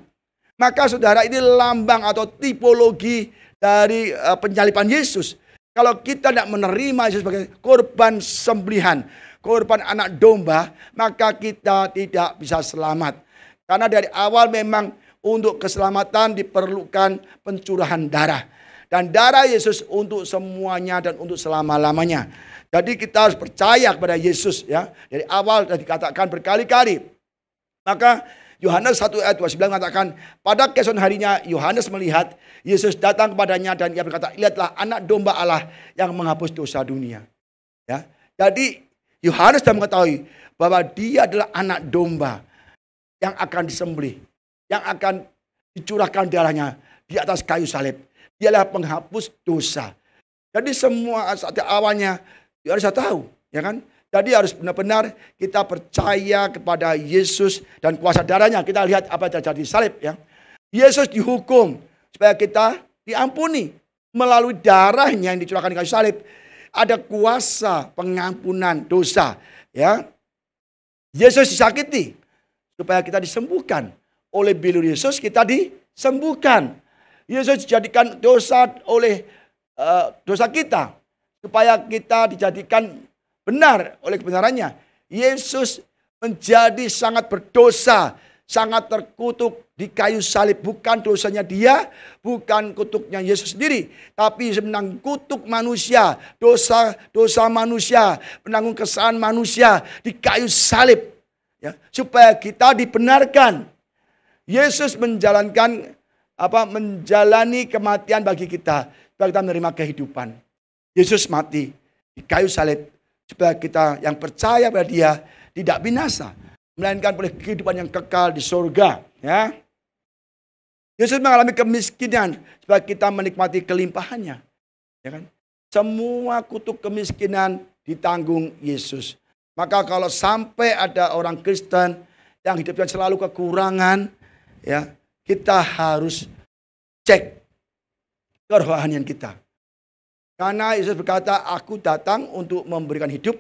Maka saudara, ini lambang atau tipologi dari penyaliban Yesus. Kalau kita tidak menerima Yesus sebagai korban sembelihan, korban anak domba, maka kita tidak bisa selamat. Karena dari awal memang untuk keselamatan diperlukan pencurahan darah. Dan darah Yesus untuk semuanya dan untuk selama-lamanya. Jadi kita harus percaya kepada Yesus ya. Dari awal sudah dikatakan berkali-kali. Maka Yohanes 1 ayat 29 mengatakan, pada keesokan harinya Yohanes melihat Yesus datang kepadanya dan ia berkata, lihatlah anak domba Allah yang menghapus dosa dunia. Ya. Jadi Yohanes sudah mengetahui bahwa dia adalah anak domba yang akan disembelih, yang akan dicurahkan darahnya di atas kayu salib. Dialah penghapus dosa. Jadi semua saat awalnya Yohanes sudah tahu, ya kan? Jadi harus benar-benar kita percaya kepada Yesus dan kuasa darahnya. Kita lihat apa yang terjadi di salib ya. Yesus dihukum supaya kita diampuni. Melalui darahnya yang dicurahkan di kayu salib. Ada kuasa pengampunan dosa. Ya. Yesus disakiti supaya kita disembuhkan. Oleh bilur Yesus kita disembuhkan. Yesus dijadikan dosa oleh dosa kita. Supaya kita dijadikan benar oleh kebenarannya. Yesus menjadi sangat berdosa, sangat terkutuk di kayu salib. Bukan dosanya dia, bukan kutuknya Yesus sendiri. Tapi menanggung kutuk manusia, dosa manusia, menanggung kesalahan manusia di kayu salib. Ya, supaya kita dibenarkan. Yesus menjalani kematian bagi kita. Supaya kita menerima kehidupan. Yesus mati di kayu salib. Supaya kita yang percaya pada dia tidak binasa. Melainkan oleh kehidupan yang kekal di surga. Ya. Yesus mengalami kemiskinan. Supaya kita menikmati kelimpahannya. Ya kan? Semua kutuk kemiskinan ditanggung Yesus. Maka kalau sampai ada orang Kristen yang hidupnya selalu kekurangan. Ya, kita harus cek kerohanian kita. Karena Yesus berkata, aku datang untuk memberikan hidup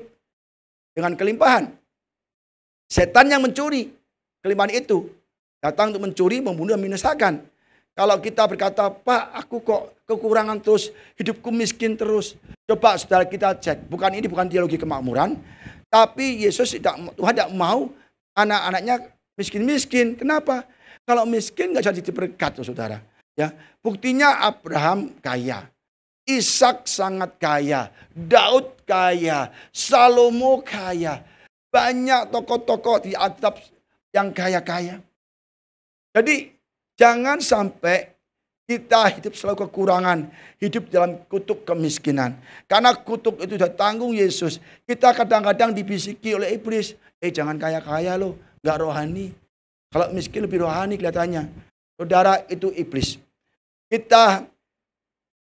dengan kelimpahan. Setan yang mencuri kelimpahan itu. Datang untuk mencuri, membunuh, dan membinasakan. Kalau kita berkata, Pak, aku kok kekurangan terus, hidupku miskin terus. Coba saudara kita cek. Ini bukan teologi kemakmuran. Tapi Tuhan tidak mau anak-anaknya miskin-miskin. Kenapa? Kalau miskin nggak jadi berkat, saudara. Ya, buktinya Abraham kaya. Ishak sangat kaya, Daud kaya, Salomo kaya. Banyak tokoh-tokoh di Alkitab yang kaya-kaya. Jadi jangan sampai kita hidup selalu kekurangan, hidup dalam kutuk kemiskinan. Karena kutuk itu sudah tanggung Yesus. Kita kadang-kadang dibisiki oleh iblis, jangan kaya-kaya loh, gak rohani. Kalau miskin lebih rohani kelihatannya. Saudara, itu iblis. Kita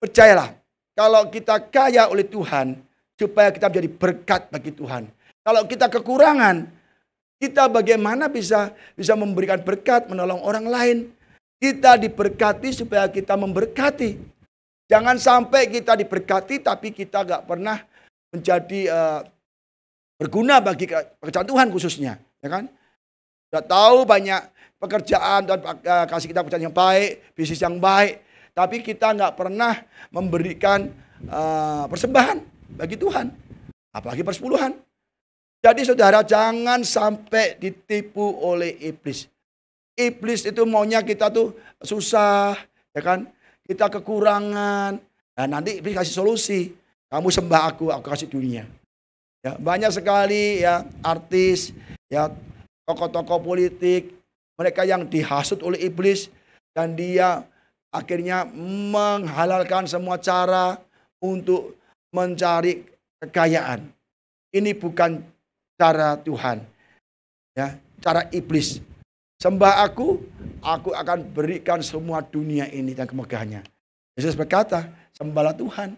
percayalah. Kalau kita kaya oleh Tuhan, supaya kita menjadi berkat bagi Tuhan. Kalau kita kekurangan, kita bagaimana bisa memberikan berkat, menolong orang lain. Kita diberkati supaya kita memberkati. Jangan sampai kita diberkati, tapi kita gak pernah menjadi berguna bagi pekerjaan Tuhan khususnya. Ya kan? Sudah tahu banyak pekerjaan, dan kasih kita pekerjaan yang baik, bisnis yang baik. Tapi kita nggak pernah memberikan persembahan bagi Tuhan. Apalagi persepuluhan. Jadi saudara, jangan sampai ditipu oleh iblis. Iblis itu maunya kita tuh susah, ya kan? Kita kekurangan. Nah, nanti iblis kasih solusi. Kamu sembah aku kasih dunia. Ya, banyak sekali ya artis, ya tokoh-tokoh politik, mereka yang dihasut oleh iblis dan dia akhirnya menghalalkan semua cara untuk mencari kekayaan. Ini bukan cara Tuhan. Ya, cara iblis. Sembah aku akan berikan semua dunia ini dan kemegahannya. Yesus berkata, sembahlah Tuhan.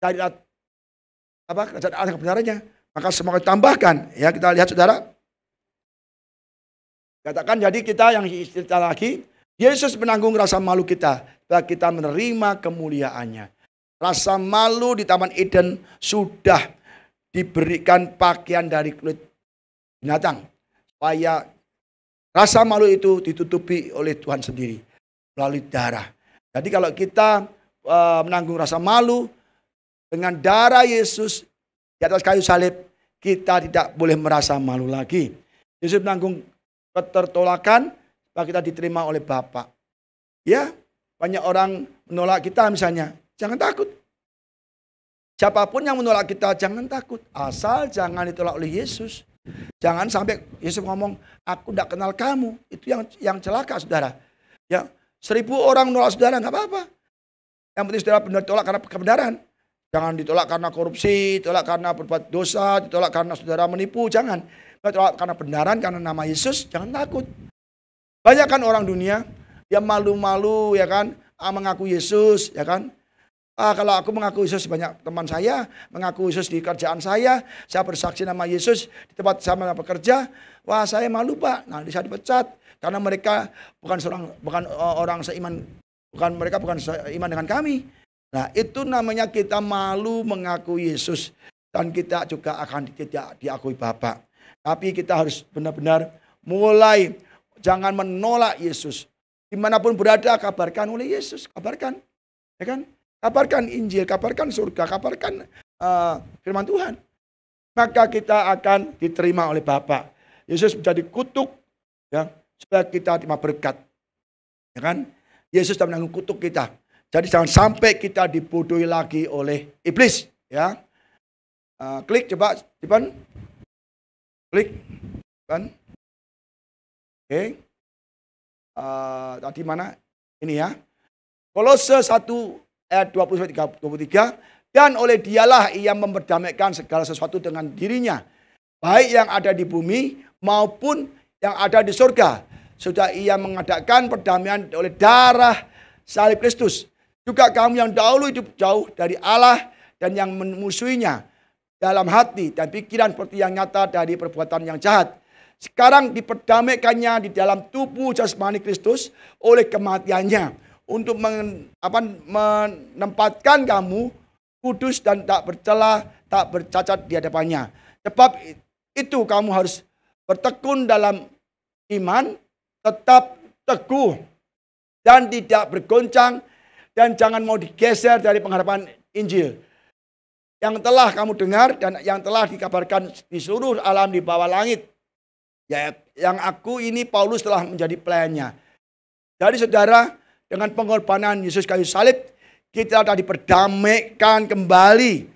Carilah kerajaan Allah kebenarannya, maka semua ditambahkan. Ya, kita lihat saudara. Katakan jadi kita yang cerita lagi, Yesus menanggung rasa malu kita, supaya kita menerima kemuliaannya. Rasa malu di Taman Eden sudah diberikan pakaian dari kulit binatang, supaya rasa malu itu ditutupi oleh Tuhan sendiri melalui darah. Jadi kalau kita menanggung rasa malu dengan darah Yesus di atas kayu salib, kita tidak boleh merasa malu lagi. Yesus menanggung ketertolakan supaya kita diterima oleh Bapa. Ya, banyak orang menolak kita misalnya, jangan takut. Siapapun yang menolak kita, jangan takut. Asal jangan ditolak oleh Yesus. Jangan sampai Yesus ngomong, aku tidak kenal kamu. Itu yang celaka, saudara. Ya, 1000 orang menolak saudara, nggak apa-apa. Yang penting saudara benar ditolak karena kebenaran. Jangan ditolak karena korupsi, ditolak karena berbuat dosa, ditolak karena saudara menipu, jangan. Ditolak karena kebenaran, karena nama Yesus, jangan takut. Banyak kan orang dunia yang malu-malu, ya kan, mengaku Yesus, ya kan. Kalau aku mengaku Yesus, banyak teman saya mengaku Yesus di kerjaan saya bersaksi nama Yesus di tempat saya bekerja, wah saya malu Pak, nah saya dipecat karena mereka bukan orang seiman, mereka bukan seiman dengan kami. Nah itu namanya kita malu mengaku Yesus dan kita juga akan tidak diakui Bapa. Tapi kita harus benar-benar mulai jangan menolak Yesus. Dimanapun berada kabarkan oleh Yesus, kabarkan, ya kan? Kabarkan Injil, kabarkan surga, kabarkan firman Tuhan. Maka kita akan diterima oleh Bapa. Yesus menjadi kutuk, ya, supaya kita terima berkat. Ya kan? Yesus sudah menanggung kutuk kita. Jadi jangan sampai kita dibodohi lagi oleh iblis. Ya, klik coba, Stephen. Klik, kan? Oke. Tadi mana? Ini ya. Kolose 1 ayat 20-23, dan oleh dialah ia memperdamaikan segala sesuatu dengan dirinya, baik yang ada di bumi maupun yang ada di surga. Sudah ia mengadakan perdamaian oleh darah salib Kristus. Juga kamu yang dahulu hidup jauh dari Allah dan yang memusuhinya dalam hati dan pikiran seperti yang nyata dari perbuatan yang jahat. Sekarang diperdamaikannya di dalam tubuh jasmani Kristus oleh kematiannya, untuk menempatkan kamu kudus dan tak bercela, tak bercacat di hadapannya. Sebab itu kamu harus bertekun dalam iman, tetap teguh dan tidak bergoncang, dan jangan mau digeser dari pengharapan Injil yang telah kamu dengar dan yang telah dikabarkan di seluruh alam di bawah langit. Ya, yang aku ini Paulus telah menjadi pelayannya. Jadi saudara, dengan pengorbanan Yesus kayu salib, kita telah diperdamaikan kembali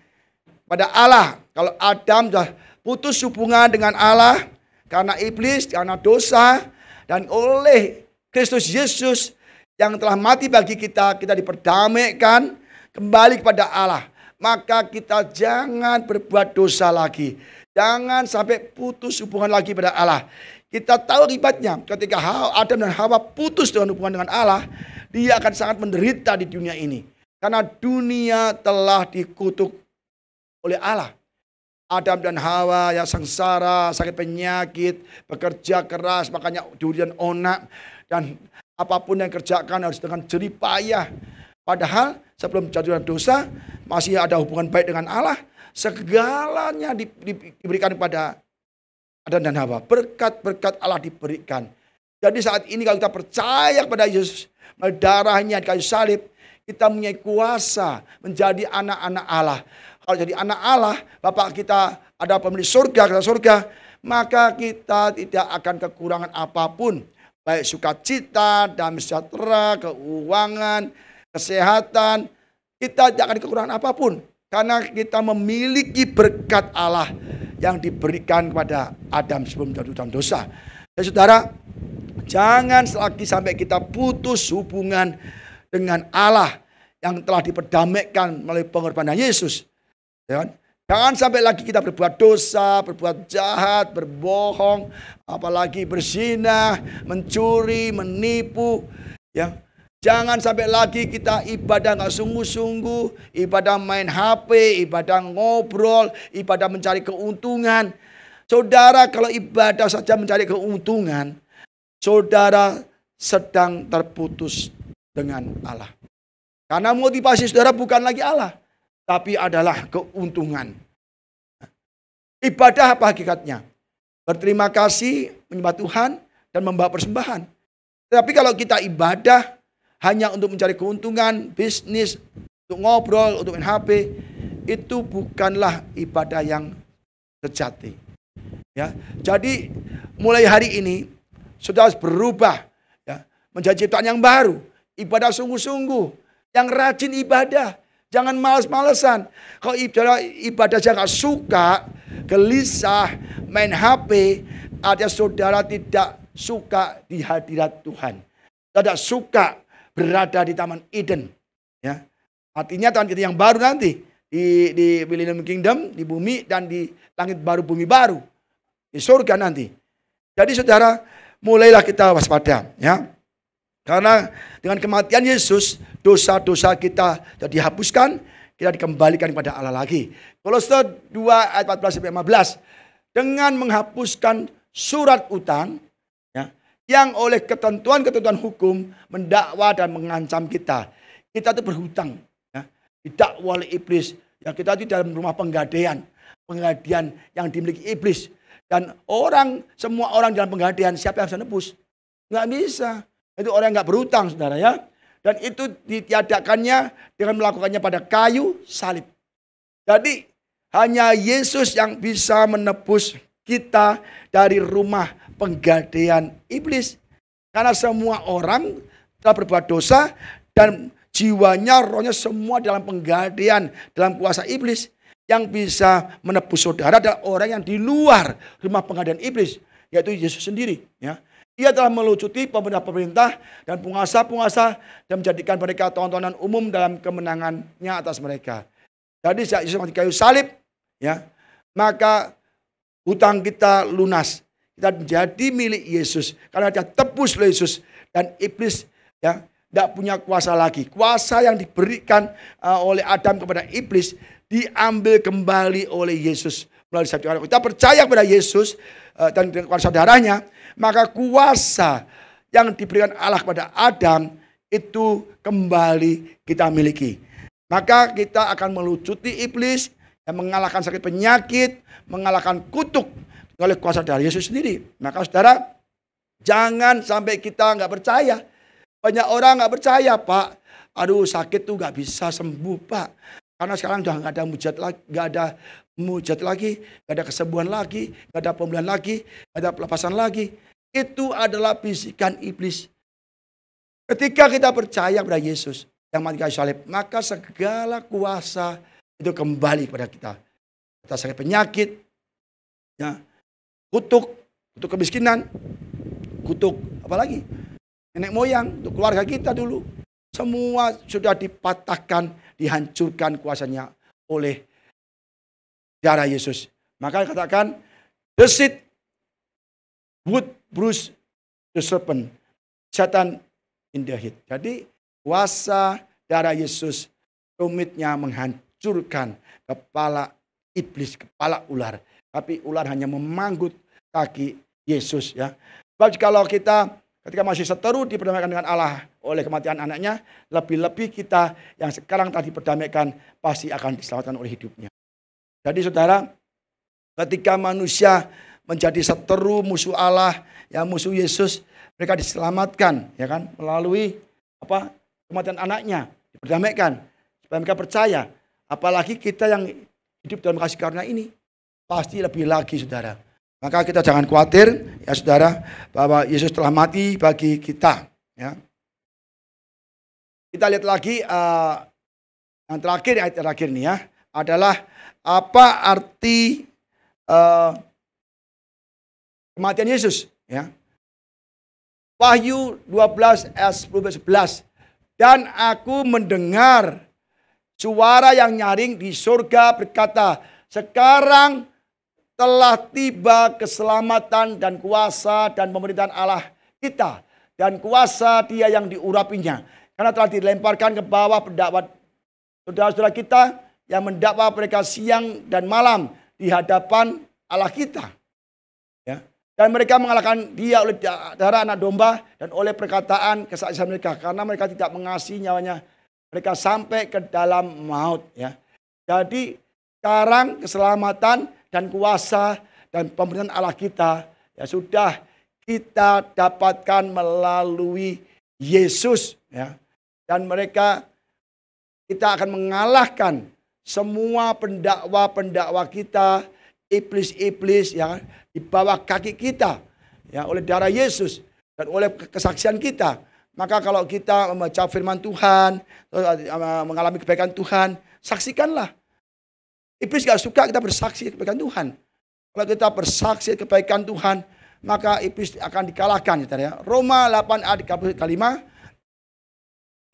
pada Allah. Kalau Adam sudah putus hubungan dengan Allah karena iblis, karena dosa, dan oleh Kristus Yesus yang telah mati bagi kita, kita diperdamaikan kembali kepada Allah. Maka kita jangan berbuat dosa lagi. Jangan sampai putus hubungan lagi pada Allah. Kita tahu akibatnya ketika Adam dan Hawa putus dengan hubungan dengan Allah, dia akan sangat menderita di dunia ini. Karena dunia telah dikutuk oleh Allah. Adam dan Hawa yang sengsara, sakit penyakit, bekerja keras, makanya durian onak. Dan apapun yang kerjakan harus dengan jerih payah. Padahal sebelum jatuh dosa, masih ada hubungan baik dengan Allah. Segalanya diberikan kepada Adam dan Hawa. Berkat-berkat Allah diberikan. Jadi saat ini kalau kita percaya kepada Yesus, darahnya di kayu salib, kita mempunyai kuasa menjadi anak-anak Allah. Kalau jadi anak Allah, Bapak kita ada pemilik surga, kita surga, maka kita tidak akan kekurangan apapun. Baik sukacita, damai sejahtera, keuangan, kesehatan, kita tidak akan kekurangan apapun. Karena kita memiliki berkat Allah yang diberikan kepada Adam sebelum jatuh dalam dosa. Ya saudara, jangan lagi sampai kita putus hubungan dengan Allah yang telah diperdamaikan melalui pengorbanan Yesus. Ya kan? Jangan sampai lagi kita berbuat dosa, berbuat jahat, berbohong, apalagi berzina, mencuri, menipu. Ya, Jangan sampai lagi kita ibadah nggak sungguh-sungguh, ibadah main HP, ibadah ngobrol, ibadah mencari keuntungan. Saudara, kalau ibadah saja mencari keuntungan, saudara sedang terputus dengan Allah. Karena motivasi saudara bukan lagi Allah, tapi adalah keuntungan. Ibadah apa hakikatnya? Berterima kasih, menyembah Tuhan, dan membawa persembahan. Tapi kalau kita ibadah hanya untuk mencari keuntungan, bisnis, untuk ngobrol, untuk main HP, itu bukanlah ibadah yang sejati. Ya, jadi mulai hari ini saudara harus berubah, ya, menjadi ciptaan yang baru, ibadah sungguh-sungguh, yang rajin ibadah, jangan malas-malesan. Kalau ibadah jangan suka, gelisah, main HP, ada saudara tidak suka di hadirat Tuhan, tidak suka berada di Taman Eden, ya. Artinya Taman kita yang baru nanti di Millennium Kingdom, di bumi dan di langit baru bumi baru, di surga nanti. Jadi saudara, mulailah kita waspada, ya. Karena dengan kematian Yesus, dosa-dosa kita sudah dihapuskan, kita dikembalikan kepada Allah lagi. Kolose 2 ayat 14-15, dengan menghapuskan surat utang, ya, yang oleh ketentuan-ketentuan hukum mendakwa dan mengancam kita. Kita itu berhutang, ya, didakwa oleh iblis. Ya, kita itu dalam rumah penggadaian yang dimiliki iblis. Dan semua orang dalam penggadaian, siapa yang bisa nebus? Nggak bisa. Itu orang yang nggak berhutang, saudara, ya. Dan itu ditiadakannya dengan melakukannya pada kayu salib. Jadi hanya Yesus yang bisa menebus kita dari rumah penggadaian iblis. Karena semua orang telah berbuat dosa dan jiwanya, rohnya semua dalam penggadaian, dalam kuasa iblis. Yang bisa menebus saudara adalah orang yang di luar rumah penggadaian iblis, yaitu Yesus sendiri, ya. Ia telah melucuti pemerintah-pemerintah dan penguasa-penguasa dan menjadikan mereka tontonan umum dalam kemenangannya atas mereka. Jadi saat Yesus mati kayu salib, ya, maka hutang kita lunas. Kita menjadi milik Yesus karena dia tebus oleh Yesus, dan iblis, ya, tidak punya kuasa lagi. Kuasa yang diberikan oleh Adam kepada iblis diambil kembali oleh Yesus melalui sabda Allah. Kita percaya kepada Yesus dan kuasa darahnya, maka kuasa yang diberikan Allah kepada Adam itu kembali kita miliki. Maka kita akan melucuti iblis dan mengalahkan sakit penyakit, mengalahkan kutuk oleh kuasa darah Yesus sendiri. Maka saudara, jangan sampai kita nggak percaya. Banyak orang nggak percaya, Pak. Aduh, sakit tuh nggak bisa sembuh, Pak. Karena sekarang udah nggak ada mujizat lagi, nggak ada kesembuhan lagi, nggak ada pemulihan lagi, nggak ada pelepasan lagi. Itu adalah bisikan iblis. Ketika kita percaya pada Yesus yang mati kayu salib, maka segala kuasa itu kembali kepada kita. Kita sakit penyakit, ya, kutuk kemiskinan, kutuk apalagi nenek moyang, untuk keluarga kita dulu. Semua sudah dipatahkan, dihancurkan kuasanya oleh darah Yesus. Maka katakan, the seed would bruise the serpent, Satan in the head. Jadi kuasa darah Yesus rumitnya menghancurkan kepala iblis, kepala ular. Tapi ular hanya memanggut kaki Yesus, ya. Sebab kalau kita ketika masih seteru diperdamaikan dengan Allah oleh kematian anaknya, lebih-lebih kita yang sekarang telah diperdamaikan pasti akan diselamatkan oleh hidupnya. Jadi saudara, ketika manusia menjadi seteru musuh Allah, ya, musuh Yesus, mereka diselamatkan, ya kan, melalui kematian anaknya, diperdamaikan supaya mereka percaya. Apalagi kita yang hidup dalam kasih karunia ini, pasti lebih lagi, saudara. Maka kita jangan khawatir, ya saudara, bahwa Yesus telah mati bagi kita, ya. Kita lihat lagi yang terakhir, ayat terakhir nih, ya, adalah apa arti kematian Yesus, ya. Wahyu 12 ayat 10-11. Dan aku mendengar suara yang nyaring di surga berkata, sekarang telah tiba keselamatan dan kuasa dan pemerintahan Allah kita, dan kuasa Dia yang diurapinya, Karena telah dilemparkan ke bawah pendakwa saudara-saudara kita yang mendakwa mereka siang dan malam di hadapan Allah kita. Ya. Dan mereka mengalahkan dia oleh darah anak domba dan oleh perkataan kesaksian mereka. Karena mereka tidak mengasihi nyawanya. Mereka sampai ke dalam maut. Ya. Jadi sekarang keselamatan dan kuasa dan pemerintahan Allah kita ya sudah kita dapatkan melalui Yesus. Ya. Dan mereka, kita akan mengalahkan semua pendakwa-pendakwa kita, iblis-iblis ya di bawah kaki kita ya oleh darah Yesus dan oleh kesaksian kita. Maka kalau kita membaca firman Tuhan, mengalami kebaikan Tuhan, saksikanlah. Iblis gak suka kita bersaksi kebaikan Tuhan. Kalau kita bersaksi kebaikan Tuhan, maka iblis akan dikalahkan ya. Roma 8 ayat 5.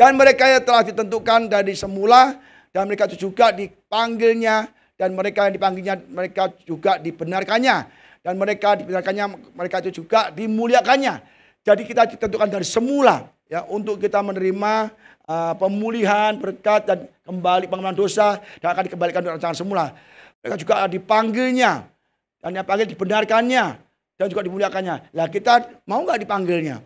Dan mereka yang telah ditentukan dari semula dan mereka juga dipanggilnya, dan mereka yang dipanggilnya mereka juga dibenarkannya. Dan mereka dibenarkannya, mereka itu juga dimuliakannya. Jadi kita ditentukan dari semula ya untuk kita menerima pemulihan, berkat dan kembali pengampunan dosa dan akan dikembalikan dengan rencana semula. Mereka juga dipanggilnya dan yang panggil dibenarkannya dan juga dimuliakannya. Lah kita mau nggak dipanggilnya?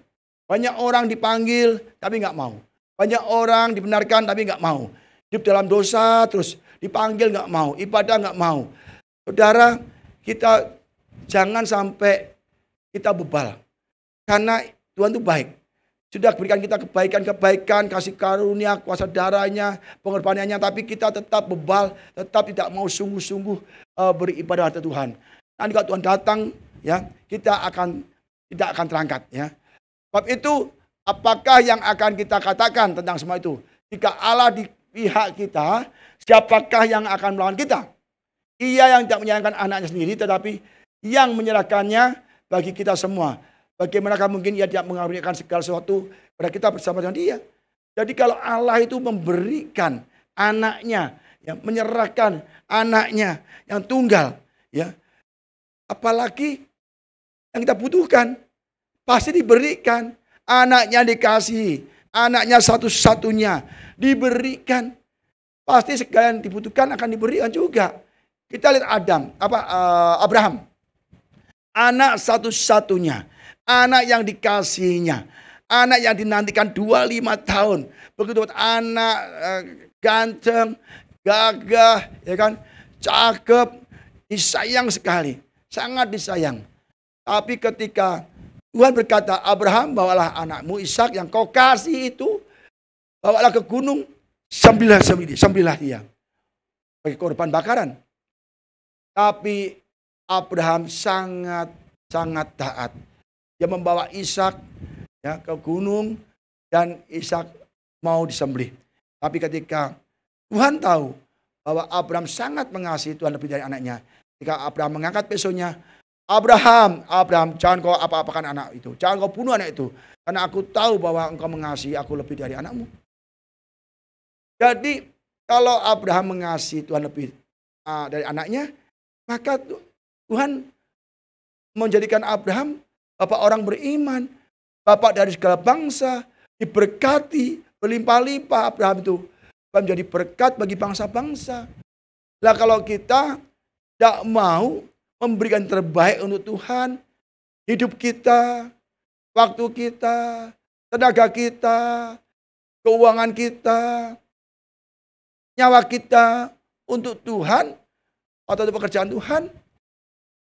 Banyak orang dipanggil tapi nggak mau. Banyak orang dibenarkan tapi nggak mau. Hidup dalam dosa terus dipanggil nggak mau, ibadah nggak mau. Saudara, kita jangan sampai kita bebal. Karena Tuhan itu baik. Sudah berikan kita kebaikan-kebaikan, kasih karunia, kuasa darahnya, pengorbanannya. Tapi kita tetap bebal, tetap tidak mau sungguh-sungguh beribadah kepada Tuhan. Nanti kalau Tuhan datang, ya kita tidak akan terangkat. Ya. Sebab itu, apakah yang akan kita katakan tentang semua itu? Jika Allah di pihak kita, siapakah yang akan melawan kita? Ia yang tidak menyayangkan anaknya sendiri, tetapi yang menyerahkannya bagi kita semua. Bagaimanakah mungkin ia tidak mengaruniakan segala sesuatu pada kita bersama dengan dia? Jadi kalau Allah itu memberikan anaknya, ya, menyerahkan anaknya yang tunggal, ya, apalagi yang kita butuhkan, pasti diberikan. Anaknya dikasihi, anaknya satu-satunya diberikan. Pasti segala yang dibutuhkan akan diberikan juga. Kita lihat Abraham. Anak satu-satunya. Anak yang dikasihinya. Anak yang dinantikan 25 tahun. Begitu anak ganteng, gagah, ya kan, cakep, disayang sekali. Sangat disayang. Tapi ketika Tuhan berkata, Abraham, bawalah anakmu Ishak yang kau kasih itu, bawalah ke gunung, sembelihlah dia bagi korban bakaran. Tapi Abraham sangat taat. Dia membawa Ishak ya, ke gunung dan Ishak mau disembelih. Tapi ketika Tuhan tahu bahwa Abraham sangat mengasihi Tuhan lebih dari anaknya, ketika Abraham mengangkat pesonya, Abraham, jangan kau apa-apakan anak itu. Jangan kau bunuh anak itu. Karena aku tahu bahwa engkau mengasihi aku lebih dari anakmu. Jadi kalau Abraham mengasihi Tuhan lebih dari anaknya, maka Tuhan menjadikan Abraham bapak orang beriman. Bapak dari segala bangsa. Diberkati berlimpah-limpah Abraham itu. Menjadi berkat bagi bangsa-bangsa. Nah kalau kita tidak mau memberikan terbaik untuk Tuhan, hidup kita, waktu kita, tenaga kita, keuangan kita, nyawa kita untuk Tuhan atau untuk pekerjaan Tuhan,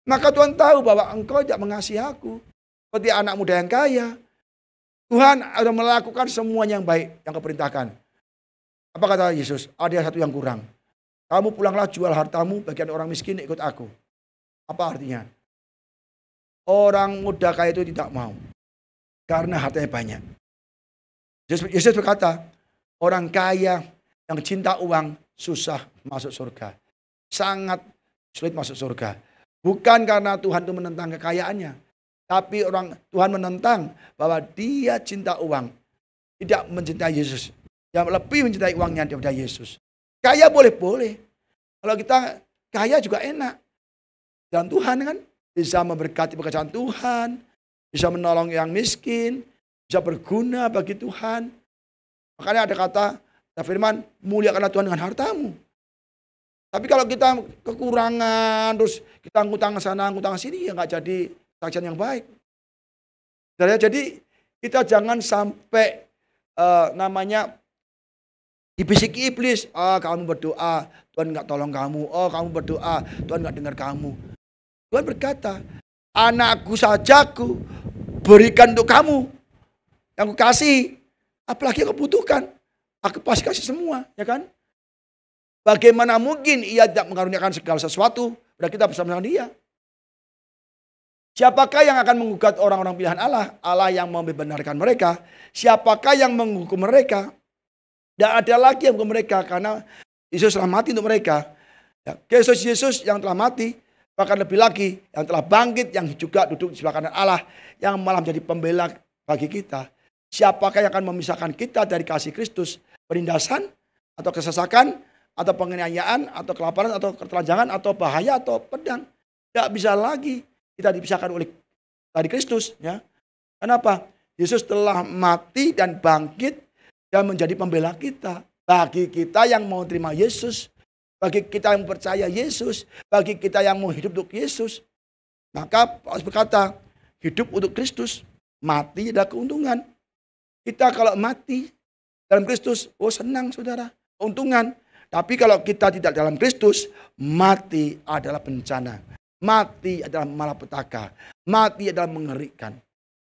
maka Tuhan tahu bahwa engkau tidak mengasihi aku seperti anak muda yang kaya. Tuhan sudah melakukan semuanya yang baik yang kau perintahkan. Apa kata Yesus? Ada satu yang kurang. Kamu pulanglah, jual hartamu, bagian orang miskin, ikut aku. Apa artinya? Orang muda kaya itu tidak mau. Karena hartanya banyak. Yesus berkata, orang kaya yang cinta uang susah masuk surga. Sangat sulit masuk surga. Bukan karena Tuhan itu menentang kekayaannya. Tapi Tuhan menentang bahwa dia cinta uang. Tidak mencintai Yesus. Dia lebih mencintai uangnya daripada Yesus. Kaya boleh-boleh. Kalau kita kaya juga enak. Dan Tuhan kan bisa memberkati pekerjaan Tuhan, bisa menolong yang miskin, bisa berguna bagi Tuhan. Makanya ada kata, ada firman, muliakanlah Tuhan dengan hartamu. Tapi kalau kita kekurangan, terus kita ngutang sana, ngutang sini, ya nggak jadi saksian yang baik. Jadi kita jangan sampai namanya dibisiki iblis. Kamu berdoa, Tuhan nggak tolong kamu. Kamu berdoa, Tuhan nggak dengar kamu. Tuhan berkata, anakku saja aku berikan untuk kamu. Yang aku kasih, apalagi yang kau butuhkan. Aku pasti kasih semua, ya kan? Bagaimana mungkin ia tidak mengaruniakan segala sesuatu pada kita bersama dia? Siapakah yang akan menggugat orang-orang pilihan Allah? Allah yang membenarkan mereka. Siapakah yang menghukum mereka? Tidak ada lagi yang menghukum mereka karena Yesus telah mati untuk mereka. Ya, Kristus Yesus yang telah mati, bahkan lebih lagi yang telah bangkit, yang juga duduk di sebelah kanan Allah, yang malah menjadi pembela bagi kita. Siapakah yang akan memisahkan kita dari kasih Kristus? Penindasan atau kesesakan, atau penganiayaan, atau kelaparan, atau ketelanjangan, atau bahaya, atau pedang. Tidak bisa lagi kita dipisahkan oleh dari Kristus. Ya. Kenapa? Yesus telah mati dan bangkit dan menjadi pembela kita. Bagi kita yang mau terima Yesus, bagi kita yang percaya Yesus, bagi kita yang mau hidup untuk Yesus. Maka Paulus berkata, hidup untuk Kristus, mati adalah keuntungan. Kita kalau mati dalam Kristus, senang saudara, keuntungan. Tapi kalau kita tidak dalam Kristus, mati adalah bencana. Mati adalah malapetaka. Mati adalah mengerikan.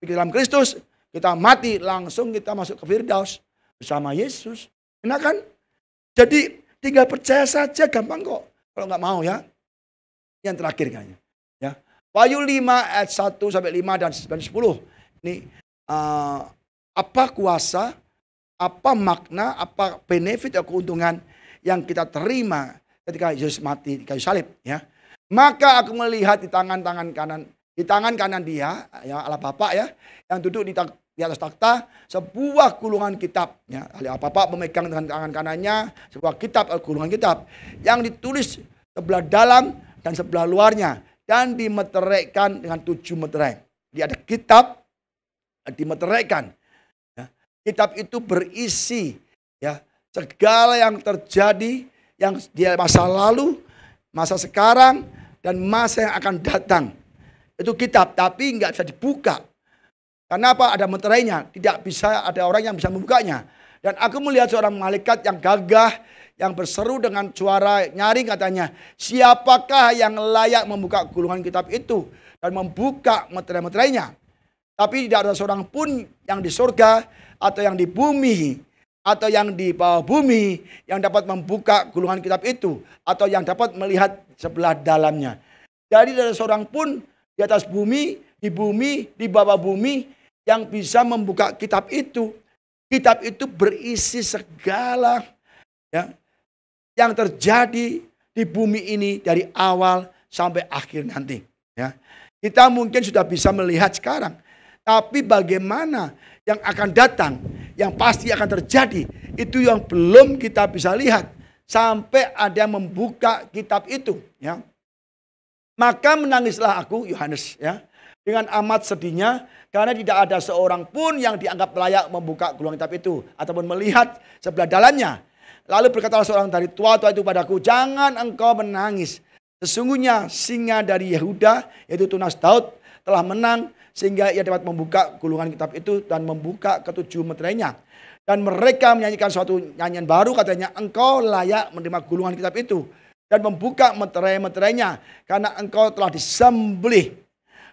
Di dalam Kristus, kita mati langsung kita masuk ke Firdaus bersama Yesus. Enak kan? Jadi tinggal percaya saja, gampang kok. Kalau nggak mau ya. Yang terakhir kayaknya. Ya. Wahyu 5 ayat 1 sampai 5 dan 9-10. Ini apa kuasa, apa makna, apa benefit atau keuntungan yang kita terima ketika Yesus mati di kayu salib, ya. Maka aku melihat di tangan kanan dia, ya Allah Bapa, ya, yang duduk di atas takhta sebuah gulungan kitab, ya. Allah Bapa memegang dengan tangan kanannya sebuah kitab, gulungan kitab yang ditulis sebelah dalam dan sebelah luarnya dan dimeteraikan dengan 7 meterai. Jadi ada kitab dimeteraikan. Ya. Kitab itu berisi, ya, segala yang terjadi, yang di masa lalu, masa sekarang, dan masa yang akan datang. Itu kitab, tapi nggak bisa dibuka. Kenapa? Ada meterainya. Tidak bisa ada orang yang bisa membukanya. Dan aku melihat seorang malaikat yang gagah, yang berseru dengan suara nyaring katanya, siapakah yang layak membuka gulungan kitab itu dan membuka meterai-meterainya? Tapi tidak ada seorang pun yang di surga atau yang di bumi atau yang di bawah bumi yang dapat membuka gulungan kitab itu atau yang dapat melihat sebelah dalamnya. Jadi tidak ada seorang pun di atas bumi, di bawah bumi yang bisa membuka kitab itu. Kitab itu berisi segala, ya, yang terjadi di bumi ini dari awal sampai akhir nanti. Ya. Kita mungkin sudah bisa melihat sekarang, tapi bagaimana yang akan datang, yang pasti akan terjadi, itu yang belum kita bisa lihat sampai ada yang membuka kitab itu, ya. Maka menangislah aku, Yohanes, ya, dengan amat sedihnya karena tidak ada seorang pun yang dianggap layak membuka gulungan kitab itu ataupun melihat sebelah dalamnya. Lalu berkatalah seorang dari tua-tua itu padaku, jangan engkau menangis. Sesungguhnya singa dari Yehuda, yaitu tunas Daud, telah menang sehingga ia dapat membuka gulungan kitab itu dan membuka ke-7 meterainya. Dan mereka menyanyikan suatu nyanyian baru, katanya, engkau layak menerima gulungan kitab itu dan membuka meterai-meterainya karena engkau telah disembelih.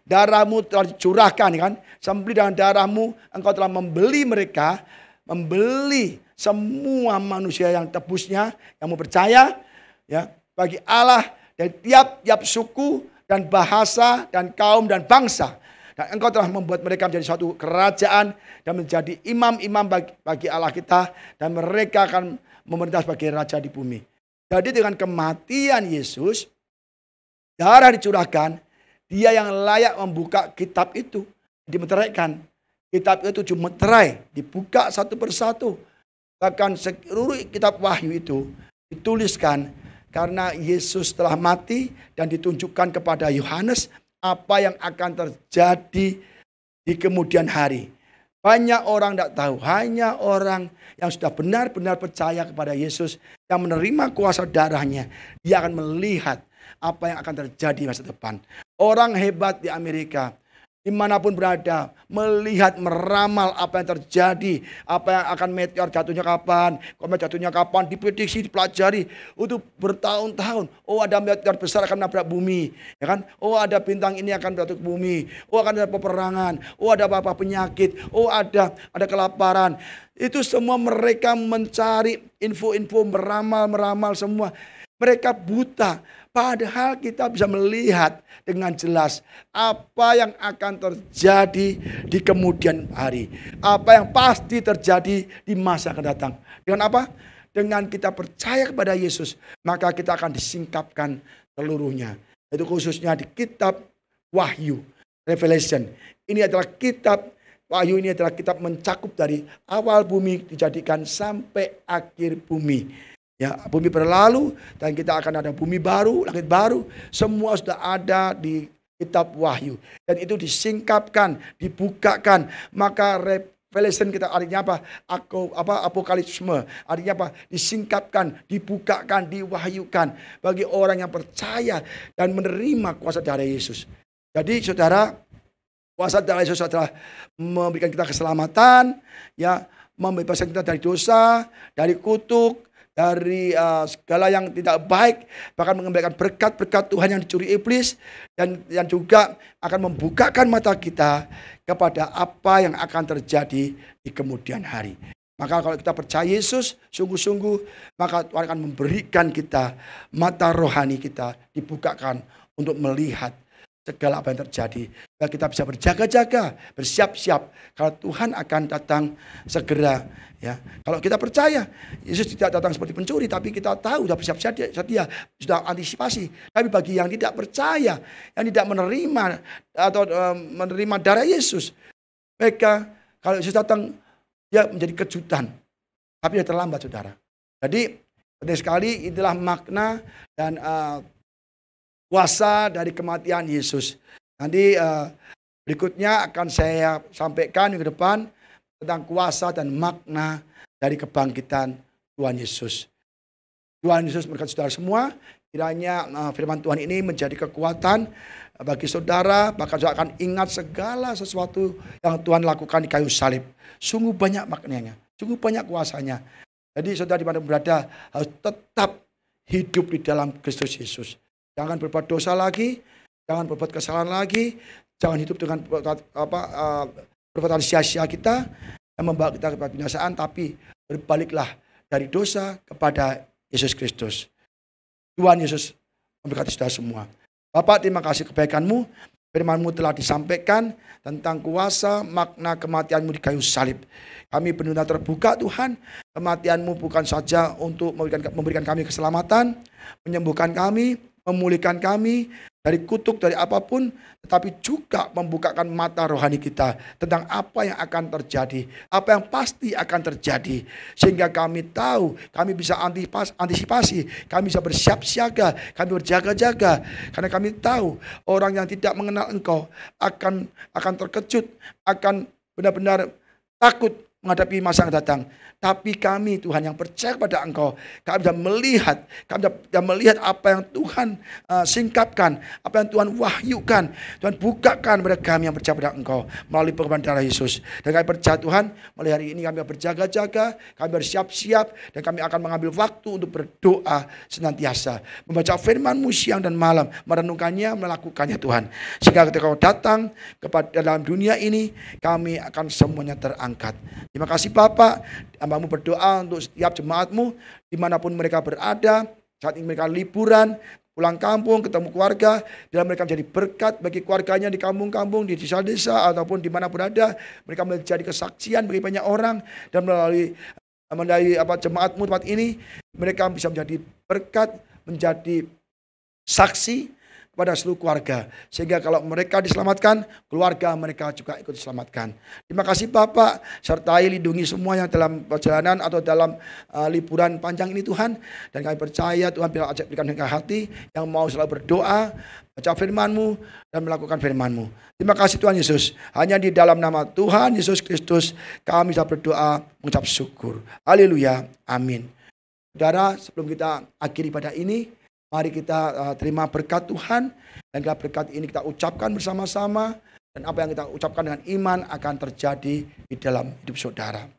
Darahmu telah dicurahkan, kan? Sembelih dengan darahmu engkau telah membeli mereka, membeli semua manusia yang tebusnya, yang mau percaya, ya, bagi Allah dari tiap-tiap suku dan bahasa dan kaum dan bangsa. Dan engkau telah membuat mereka menjadi suatu kerajaan dan menjadi imam-imam bagi Allah kita. Dan mereka akan memerintah sebagai raja di bumi. Jadi dengan kematian Yesus, darah dicurahkan, dia yang layak membuka kitab itu. Dimeteraikan. Kitab itu 7 meterai, dibuka satu persatu. Bahkan seluruh kitab Wahyu itu dituliskan karena Yesus telah mati dan ditunjukkan kepada Yohanes apa yang akan terjadi di kemudian hari. Banyak orang tidak tahu, hanya orang yang sudah benar-benar percaya kepada Yesus, yang menerima kuasa darahnya, dia akan melihat apa yang akan terjadi masa depan. Orang hebat di Amerika, dimanapun berada, melihat, meramal apa yang terjadi, apa yang akan meteor jatuhnya kapan, komet jatuhnya kapan, diprediksi, dipelajari untuk bertahun-tahun. Oh, ada meteor besar akan menabrak bumi, ya kan? Oh, ada bintang ini akan jatuh ke bumi. Oh, akan ada peperangan. Oh, ada apa penyakit. Oh, ada kelaparan. Itu semua mereka mencari info-info, meramal semua. Mereka buta. Padahal kita bisa melihat dengan jelas apa yang akan terjadi di kemudian hari. Apa yang pasti terjadi di masa akan datang. Dengan apa? Dengan kita percaya kepada Yesus, maka kita akan disingkapkan seluruhnya. Itu khususnya di kitab Wahyu, Revelation. Ini adalah kitab Wahyu, ini adalah kitab mencakup dari awal bumi dijadikan sampai akhir bumi. Ya, bumi berlalu dan kita akan ada bumi baru, langit baru. Semua sudah ada di kitab Wahyu. Dan itu disingkapkan, dibukakan. Maka Revelation kita artinya apa? Apokalipsme. Artinya apa? Disingkapkan, dibukakan, diwahyukan bagi orang yang percaya dan menerima kuasa darah Yesus. Jadi saudara, kuasa darah Yesus adalah memberikan kita keselamatan, ya, membebaskan kita dari dosa, dari kutuk, dari segala yang tidak baik, bahkan mengembalikan berkat-berkat Tuhan yang dicuri iblis, dan yang juga akan membukakan mata kita kepada apa yang akan terjadi di kemudian hari. Maka kalau kita percaya Yesus sungguh-sungguh, maka Tuhan akan memberikan kita mata rohani kita dibukakan untuk melihat segala apa yang terjadi. Dan kita bisa berjaga-jaga, bersiap-siap kalau Tuhan akan datang segera. Ya, kalau kita percaya Yesus tidak datang seperti pencuri, tapi kita tahu sudah bersiap sedia, sudah antisipasi. Tapi bagi yang tidak percaya, yang tidak menerima atau menerima darah Yesus, mereka kalau Yesus datang, dia menjadi kejutan. Tapi dia terlambat, saudara. Jadi penting sekali, itulah makna dan kuasa dari kematian Yesus. Nanti berikutnya akan saya sampaikan minggu depan tentang kuasa dan makna dari kebangkitan Tuhan Yesus. Tuhan Yesus berkati saudara semua. Kiranya firman Tuhan ini menjadi kekuatan bagi saudara. Bahkan saudara akan ingat segala sesuatu yang Tuhan lakukan di kayu salib. Sungguh banyak maknanya, sungguh banyak kuasanya. Jadi saudara di mana berada harus tetap hidup di dalam Kristus Yesus. Jangan berbuat dosa lagi, jangan berbuat kesalahan lagi, jangan hidup dengan perbuatan sia-sia kita yang membawa kita kepada binasaan, tapi berbaliklah dari dosa kepada Yesus Kristus. Tuhan Yesus memberkati saudara semua. Bapak, terima kasih kebaikan-Mu. Firman-Mu telah disampaikan tentang kuasa makna kematian-Mu di kayu salib. Kami benar-benar terbuka Tuhan. Kematian-Mu bukan saja untuk memberikan kami keselamatan, menyembuhkan kami, memulihkan kami dari kutuk, dari apapun, tetapi juga membukakan mata rohani kita tentang apa yang akan terjadi, apa yang pasti akan terjadi, sehingga kami tahu, kami bisa antisipasi, kami bisa bersiap siaga, kami berjaga-jaga, karena kami tahu orang yang tidak mengenal Engkau akan terkejut, akan benar-benar takut menghadapi masa yang datang. Tapi kami Tuhan yang percaya kepada Engkau, kami bisa melihat apa yang Tuhan singkapkan, apa yang Tuhan wahyukan, Tuhan bukakan kepada kami yang percaya kepada Engkau melalui pengorbanan darah Yesus. Dan kami percaya Tuhan, mulai hari ini kami berjaga-jaga, kami bersiap-siap, dan kami akan mengambil waktu untuk berdoa senantiasa, membaca firman-Mu siang dan malam, merenungkannya, melakukannya Tuhan. Sehingga ketika Kau datang kepada dalam dunia ini, kami akan semuanya terangkat. Terima kasih Bapak. Hamba-Mu berdoa untuk setiap jemaat-Mu dimanapun mereka berada. Saat ini mereka liburan, pulang kampung, ketemu keluarga. Bila mereka menjadi berkat bagi keluarganya di kampung-kampung, di desa-desa, ataupun di mana berada. Mereka menjadi kesaksian bagi banyak orang. Dan melalui jemaat-Mu tempat ini, mereka bisa menjadi berkat, menjadi saksi kepada seluruh keluarga. Sehingga kalau mereka diselamatkan, keluarga mereka juga ikut diselamatkan. Terima kasih Bapak, sertai lindungi semua yang dalam perjalanan atau dalam liburan panjang ini Tuhan. Dan kami percaya Tuhan bila ajak berikan dengan hati yang mau selalu berdoa, baca firman-Mu dan melakukan firman-Mu. Terima kasih Tuhan Yesus. Hanya di dalam nama Tuhan Yesus Kristus kami bisa berdoa mengucap syukur. Haleluya. Amin. Saudara, sebelum kita akhiri pada ini, mari kita terima berkat Tuhan. Dan berkat ini kita ucapkan bersama-sama. Dan apa yang kita ucapkan dengan iman akan terjadi di dalam hidup saudara.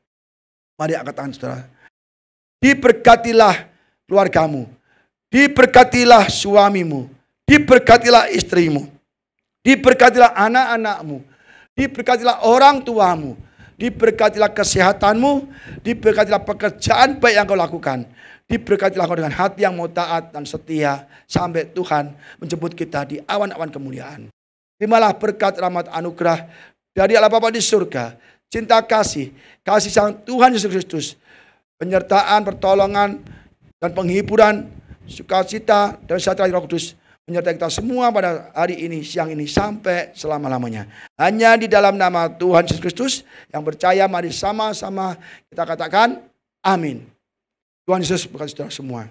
Mari angkat tangan saudara. Diberkatilah keluargamu. Diberkatilah suamimu. Diberkatilah istrimu. Diberkatilah anak-anakmu. Diberkatilah orang tuamu. Diberkatilah kesehatanmu. Diberkatilah pekerjaan baik yang kau lakukan. Diberkatilah kau dengan hati yang mau taat dan setia. Sampai Tuhan menjemput kita di awan-awan kemuliaan. Terimalah berkat rahmat anugerah dari Allah Bapa di surga. Cinta kasih sang Tuhan Yesus Kristus. Penyertaan, pertolongan, dan penghiburan, sukacita, dan sejahtera Roh Kudus menyertai kita semua pada hari ini, siang ini, sampai selama-lamanya. Hanya di dalam nama Tuhan Yesus Kristus yang percaya, mari sama-sama kita katakan amin. Tuhan Yesus berkati saudara semua.